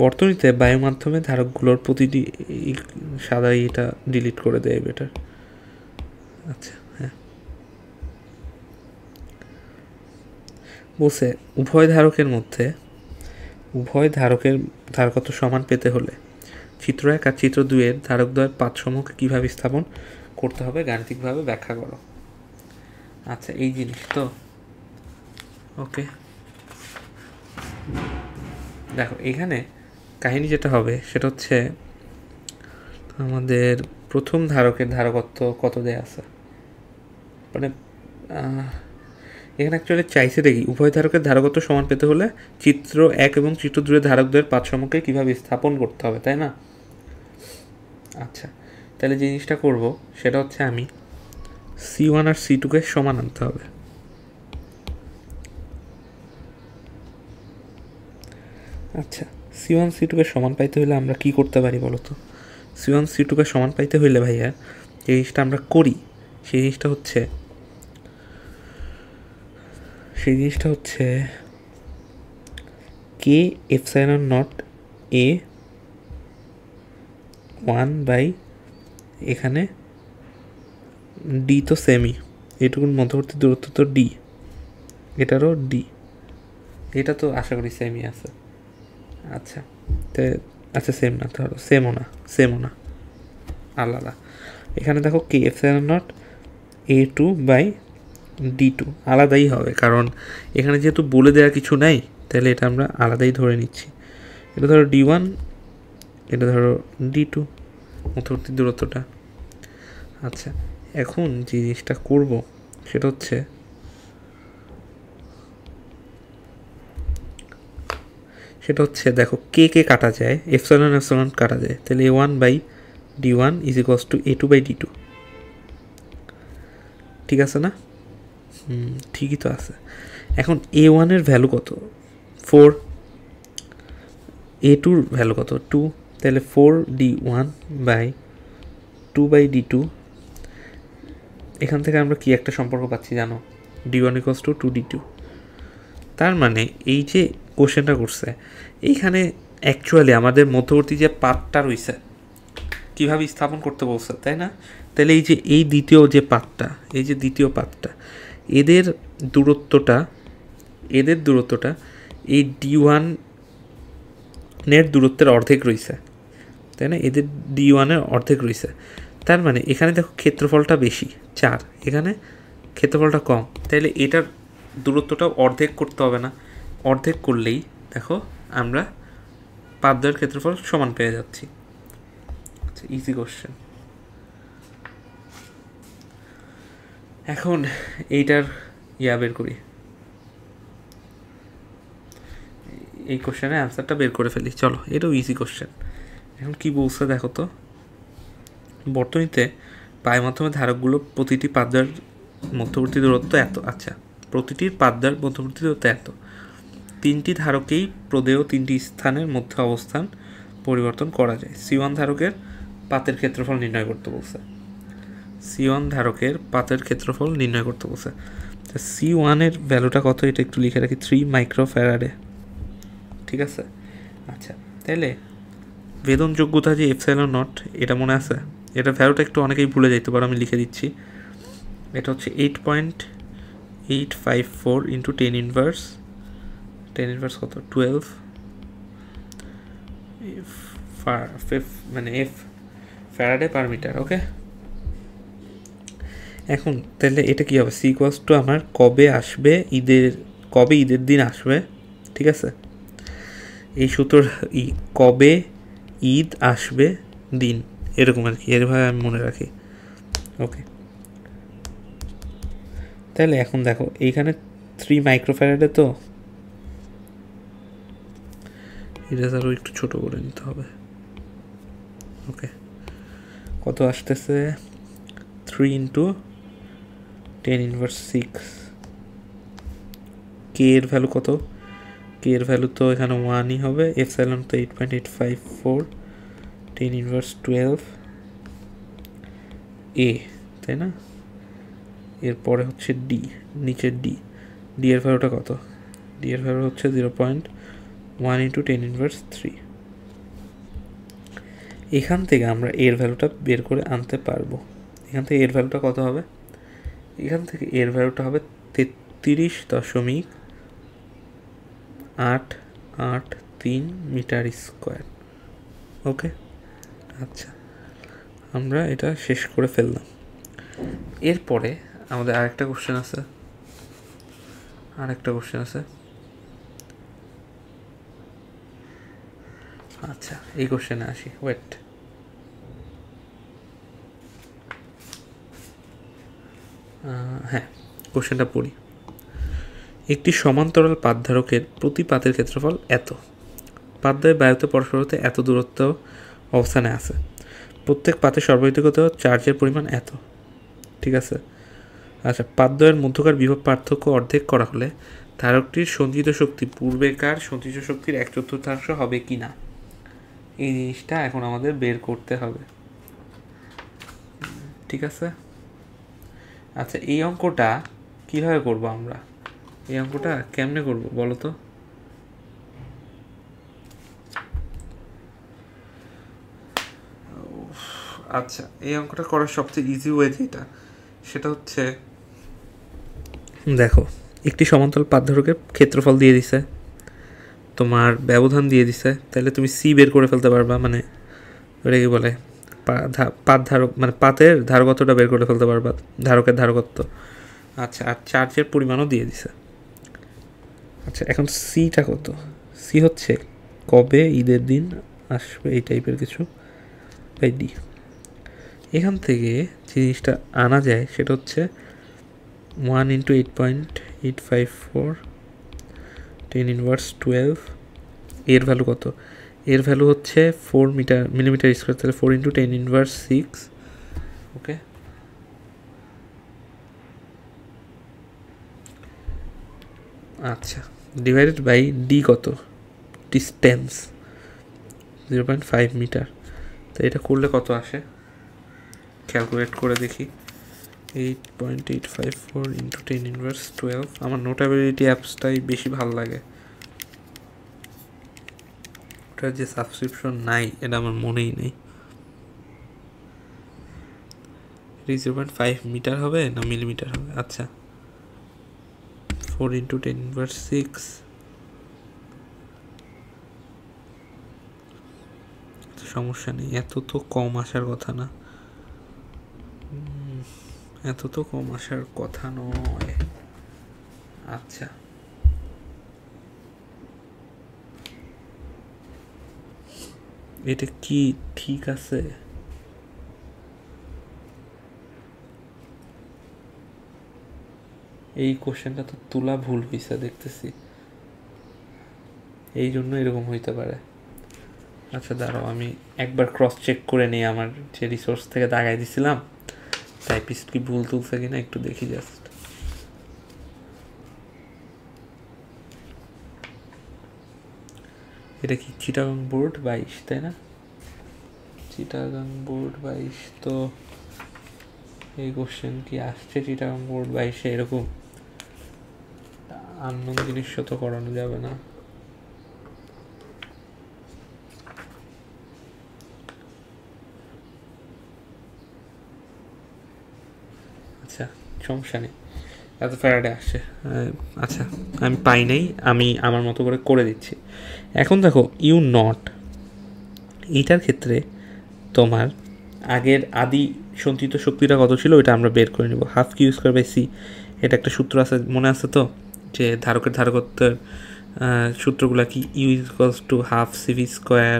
বর্তনীতে বায়ু মাধ্যমে ধারকগুলোর প্রতিটি সাদা এটা ডিলিট করে দেয় বেটার। আচ্ছা, হ্যাঁ, বলছে উভয় ধারকের ধারকত্ব সমান পেতে হলে চিত্র 1 আর চিত্র 2 এর ধারকদ্বয়ের পাতসমূহকে কীভাবে স্থাপন করতে হবে গাণিতিকভাবে ব্যাখ্যা করো। আচ্ছা, এই জিনিস তো ওকে। দেখো এখানে কাহিনী যেটা হবে সেটা হচ্ছে আমাদের প্রথম ধারকের ধারকত্ব কত দেয়া আছে, মানে এখানে অ্যাকচুয়ালি চাইছে দেখি উভয় ধারকের ধারকত্ব সমান পেতে হলে চিত্র 1 এবং চিত্র 2 এর ধারকদ্বয়ের পাতসমূহকে কীভাবে স্থাপন করতে হবে, তাই না? আচ্ছা, তাহলে যে জিনিসটা করব সেটা হচ্ছে আমি C1 আর C2কে সমান আনতে হবে। আচ্ছা, C1 C2কে সমান পাইতে হলে আমরা কি করতে পারি বলো তো? C1 C2কে সমান পাইতে হইলে ভাইয়া যে জিনিসটা আমরা করি সেই জিনিসটা হচ্ছে K epsilon not a 1 by এখানে ডি তো সেমই, এইটুকুন মধ্যবর্তী দূরত্ব তো ডি, এটারও ডি, এটা তো আশা করি সেমই আছে। আচ্ছা, তো আচ্ছা সেম না, ধরো সেমও না আলাদা। এখানে দেখো কে epsilon not A2 by D2 আলাদাই হবে, কারণ এখানে যেহেতু বলে দেওয়া কিছু নাই তাহলে এটা আমরা আলাদাই ধরে নিচ্ছি। এটা ধরো D1, এটা ধরো D2 মধ্যবর্তী দূরত্বটা। আচ্ছা, এখন যে জিনিসটা করব সেটা হচ্ছে দেখো কে কাটা যায়, এপসাইলন কাটা যায়, তাহলে A1 by D1 is equals to A2 by D2। ঠিক আছে না? ঠিকই তো আছে। এখন A1 এর ভ্যালু কত? 4, A2 ভ্যালু কত? 2, তাহলে 4D1 বাই 2 বাই D2। এখান থেকে আমরা কি একটা সম্পর্ক পাচ্ছি জানো? D1 equals to 2D2। তার মানে এই যে কোশ্চেনটা করছে এইখানে অ্যাকচুয়ালি আমাদের মধ্যবর্তী যে পাতটা রয়েছে কীভাবে স্থাপন করতে বলছে, তাই না? তাহলে এই যে দ্বিতীয় পাতটা এদের দূরত্বটা এই D1 এর দূরত্বের অর্ধেক রয়েছে, তাই না? এদের D1 এর অর্ধেক রয়েছে, তার মানে এখানে দেখো ক্ষেত্রফলটা বেশি 4, এখানে ক্ষেত্রফলটা কম, তাইলে এটার দূরত্বটাও অর্ধেক করতে হবে না? অর্ধেক করলেই দেখো আমরা পাতদ্বয়ের ক্ষেত্রফল সমান পেয়ে যাচ্ছি। আচ্ছা, ইজি কোশ্চেন। এখন এইটার বের করি, এই কোশ্চেনের অ্যান্সারটা বের করে ফেলি। চলো, এটাও ইজি কোশ্চেন। এখন কি বলছে দেখো তো, বর্তনীতে পায়ের মাধ্যমে ধারকগুলো প্রতিটি পাতদ্বয়ের মধ্যবর্তী দূরত্ব এত। আচ্ছা, প্রতিটির পাতদ্বয়ের মধ্যবর্তী দূরত্ব এত, 3টি ধারকেই প্রদেয় 3টি স্থানের মধ্যে অবস্থান পরিবর্তন করা যায়। C1 ধারকের পাতের ক্ষেত্রফল নির্ণয় করতে বলছে। C1 এর ভ্যালুটা কত এটা একটু লিখে রাখি, 3 মাইক্রোফ্যারাডে। ঠিক আছে। আচ্ছা, তাহলে বেদন যোগ্যতা যে এপসাইলন নট, এটা মনে আছে? এটা ভ্যালুটা একটু অনেকেই ভুলে যাইতে পারো, আমি লিখে দিচ্ছি। এটা হচ্ছে 8.854 ইন্টু 10 ইনভার্স কত 12 মানে এফ ফ্যারাডে পার মিটার। ওকে, এখন তাহলে এটা কি হবে, সি ইকুয়ালস টু আমার কবে ঈদের দিন আসবে, ঠিক আছে, এই সূত্র কবে ঈদ আসবে দিন, এরকম আর কি, এরভাবে আমি মনে রাখি। ওকে, তাহলে এখন দেখো এইখানে 3 মাইক্রোফ্যারাডে, তো এটা আরও একটু ছোট করে নিতে হবে। ওকে, কত আসতেছে 3 ইন্টু 10⁻⁶। কে এর ভ্যালু কত, কে এর ভ্যালু তো এখানে 1ই হবে, এপসাইলন তো 8.854 10⁻12 এ, তাই না? এরপরে হচ্ছে ডি, নিচের ডি এর ভ্যালুটা কত, ডি এর ভ্যালু হচ্ছে 0.1 ইন্টু 10⁻3। এখান থেকে আমরা এর ভ্যালুটা বের করে আনতে পারবো। এখান থেকে এর ভ্যালুটা কত হবে, এখান থেকে এর ভ্যালুটা হবে 33.883 মিটার স্কোয়ার। ওকে, আচ্ছা, আমরা এটা শেষ করে ফেললাম। এরপরে আমাদের আরেকটা কোশ্চেন আছে, আচ্ছা এই কোশ্চেনে আসি, ওয়েট, হ্যাঁ কোশ্চেনটা পড়ি। একটি সমান্তরাল পাতধারকের প্রতি পাতের ক্ষেত্রফল এত, পাতদ্বয় বায়ুতে পরস্পর হতে এত দূরত্ব অবস্থানে আছে, প্রত্যেক পাতে সর্বহিতগত চার্জের পরিমাণ এত, ঠিক আছে। আচ্ছা, পাতদ্বয়ের মধ্যকার বিভব পার্থক্য অর্ধেক করা হলে ধারকটির সঞ্চিত শক্তি পূর্বেকার সঞ্চিত শক্তির 1/4 হবে কি না, এই জিনিসটা এখন আমাদের বের করতে হবে, ঠিক আছে। আচ্ছা, এই অঙ্কটা কীভাবে করব আমরা, এই অঙ্কটা কেমনে করব বলো তো? আচ্ছা, এই অঙ্কটা করার সবচেয়ে ইজি ওয়ে যেটা, সেটা হচ্ছে দেখো, একটি সমান্তরাল পাতধারকের ক্ষেত্রফল দিয়ে দিছে, তোমার ব্যবধান দিয়ে দিছে, তাহলে তুমি সি বের করে ফেলতে পারবা, মানে ওটা কি বলে পাত ধারক, মানে পাতের ধারকত্বটা বের করে ফেলতে পারবা, ধারকের ধারকত্ব। আচ্ছা, আর চার্জের পরিমাণও দিয়ে দিছে। আচ্ছা, এখন সিটা কত, সি হচ্ছে কবে ঈদের দিন আসবে, এই টাইপের কিছু, বাই ডি। এখান থেকে যে জিনিসটা আনা যায় সেটা হচ্ছে 1 ইন্টু 8.854 10⁻12, এর ভ্যালু কত, এর ভ্যালু হচ্ছে 4 মিলিমিটার স্কোয়ার, তাহলে 4 ইন্টু 10⁻6। ওকে, আচ্ছা, ডিভাইডেড বাই ডি কত, ডিস্টেন্স 0.5 মিটার, তো এটা করলে কত আসে ক্যালকুলেট করে দেখি। 8.854 ইন্টু 10⁻12, আমার নোটাবিলিটি অ্যাপসটাই বেশি ভালো লাগে, ওটার যে সাবস্ক্রিপশন নাই এটা আমার মনেই নেই। 0.5 মিটার হবে না মিলিমিটার হবে, আচ্ছা 4 ইন্টু 10⁻6, সমস্যা নেই, এত তো কম আসার কথা না, এত তো কম আসার কথা নয়। আচ্ছা, এটা কি ঠিক আছে? এই কোশ্চেনটা তো তোলা ভুল হয়েছে দেখতেছি, এই জন্য এরকম হইতে পারে। আচ্ছা দাঁড়াও, আমি একবার ক্রস চেক করে নিই, আমার যে রিসোর্স থেকে দাগাই দিছিলাম টাইপিস্ট কি ভুল তুলছে কিনা একটু দেখি জাস্ট। এটা কি চিটাগাং বোর্ড 22, তাই না? চিটাগাং বোর্ড 22, তো এই কোশ্চেন কি আসছে চিটাগাং বোর্ড 22-এ? এরকম আননোন জিনিস তো করানো যাবে না। আচ্ছা, সমস্যা নেই, এত ফ্যারাডে আসছে। আচ্ছা আমি পাই নাই, আমি আমার মতো করে দিচ্ছি। এখন দেখো ইউ নট, এইটার ক্ষেত্রে তোমার আগের আদি সঞ্চিত শক্তিটা কত ছিল ওইটা আমরা বের করে নেব। Half Q square by C, এটা একটা সূত্র আছে, মনে আছে তো, যে ধারকের ধারকত্বের সূত্রগুলো কি, U equals to half CV square,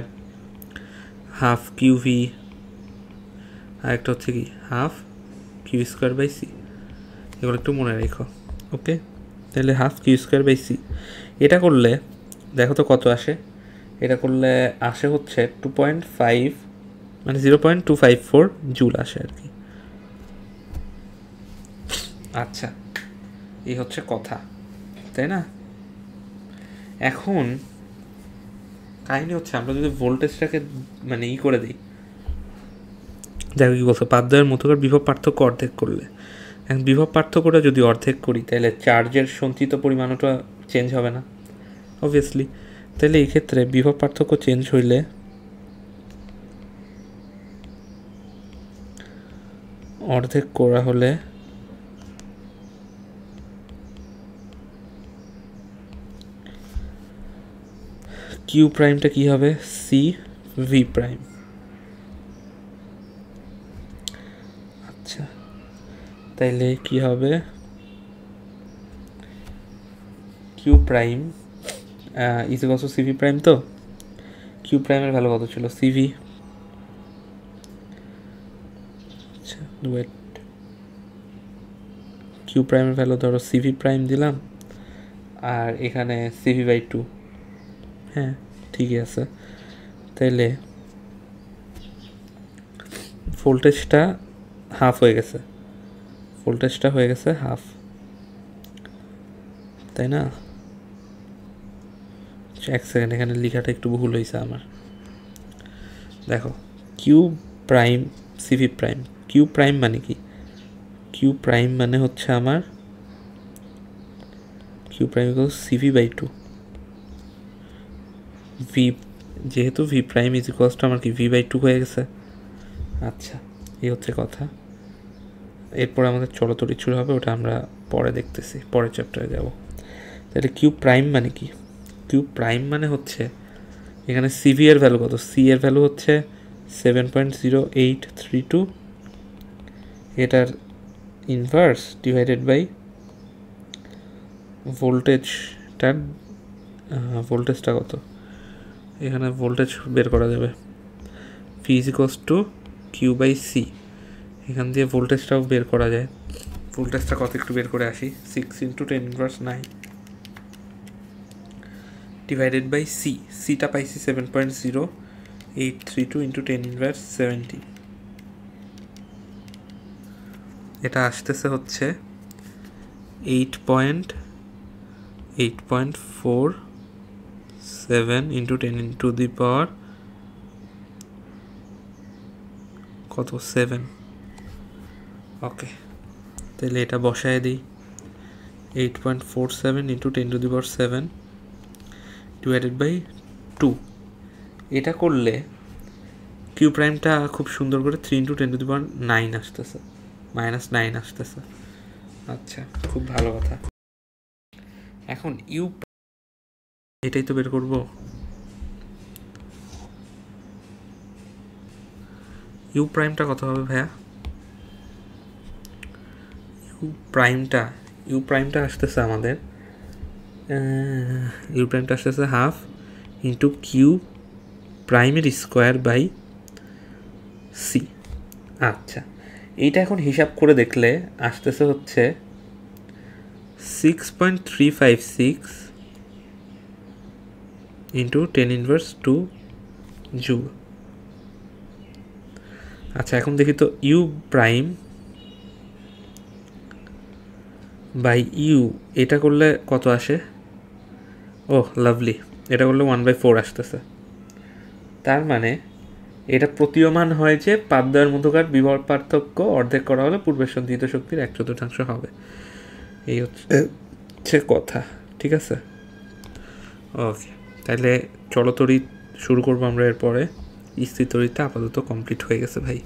half QV, আর একটা হচ্ছে কি half Q square by C, এগুলো একটু মনে রেখো। ওকে, তাহলে half Q square by C, এটা করলে দেখো তো কত আসে। এটা করলে আসে হচ্ছে 2.5 মানে 0.254 জুল আসে আর কি। আচ্ছা এই হচ্ছে কথা, তাই না? এখন কাহিনী হচ্ছে আমরা যদি ভোল্টেজটাকে মানে করে দিই, দেখো কি বলছো, পাদ্যের মধ্যকার বিভব পার্থক্য অর্ধেক করলে, এখন বিভব পার্থক্যটা যদি অর্ধেক করি তাহলে চার্জের সঞ্চিত পরিমাণটা চেঞ্জ হবে না অবভিয়াসলি। তাহলে এই ক্ষেত্রে বিভব পার্থক্য চেঞ্জ হইলে অর্ধেক করা হলে কিউ প্রাইমটা কি হবে, সি ভি প্রাইম। আচ্ছা তাইলে কি হবে, Q prime is equals to CV prime. তো কিউ প্রাইমের ভ্যালু কত ছিল, সিভি, আচ্ছা ওয়েট, কিউ প্রাইমের ভ্যালু ধরো সিভি প্রাইম দিলাম, আর এখানে সিভি বাই 2, হ্যাঁ ঠিকই আছে। তাইলে ভোল্টেজটা হাফ হয়ে গেছে, ভোল্টেজটা হয়ে গেছে হাফ, তাই না? এক সেকেন্ড, এখানে লেখাটা একটু ভুল হয়েছে আমার। দেখো Q prime CV prime, Q prime মানে কি, কিউ প্রাইম মানে হচ্ছে আমার Q prime equal CV by 2, V, যেহেতু V prime is equals to আমার কি ভি বাই 2 হয়ে গেছে। আচ্ছা এই হচ্ছে কথা। এরপর আমাদের চলতরি শুরু হবে, ওটা আমরা পরে দেখতেছি, পরের চ্যাপ্টারে যাব। তাহলে কিউ প্রাইম মানে কি, কিউ প্রাইম মানে হচ্ছে এখানে সিভি এর ভ্যালু কত, সি এর ভ্যালু হচ্ছে 7.0832, এটার ইনভার্স ডিভাইডেড বাই ভোল্টেজটা কত, এখানে ভোল্টেজ বের করা যাবে, V is equals to Q by C, এখান দিয়ে ভোল্টেজটাও বের করা যায়। ভোল্টেজটা কত একটু বের করে আসি, 6 × 10⁻৯ ডিভাইডেড বাই সি, সিটা পাইছি 7.0832 × 10⁻17, এটা আসতেছে হচ্ছে 8.47 × 10⁻⁷ কত 7। ওকে তাহলে এটা বসায় দিই, 8.47 × 10⁻⁷ ডিভাইডেড বাই 2, এটা করলে কিউ প্রাইমটা খুব সুন্দর করে 3 × 10⁹ আসতেছে, -9 আসতেছে। আচ্ছা খুব ভালো কথা। এখন ইউ, এটাই তো বের করব, ইউ প্রাইমটা কত হবে ভাইয়া, ইউ প্রাইমটা আসতেছে আমাদের, ইউ প্রাইমটা আসতেছে হাফ ইন্টু কিউ প্রাইমের স্কোয়ার বাই সি। আচ্ছা এইটা এখন হিসাব করে দেখলে আসতেছে হচ্ছে 6.356 × 10⁻² জুল। আচ্ছা এখন দেখি তো ইউ প্রাইম বাই ইউ, এটা করলে কত আসে, ও লাভলি, এটা করলে 1/4 আসতেছে। তার মানে এটা প্রতীয়মান হয় যে পাদ্যের মধ্যকার বিভব পার্থক্য অর্ধেক করা হলে পূর্বের সঞ্চিত শক্তির 1/4 হবে, এই হচ্ছে কথা। ঠিক আছে, ওকে তাহলে চলতরি শুরু করবো আমরা এরপরে, স্থির তড়িৎটা আপাতত কমপ্লিট হয়ে গেছে ভাই।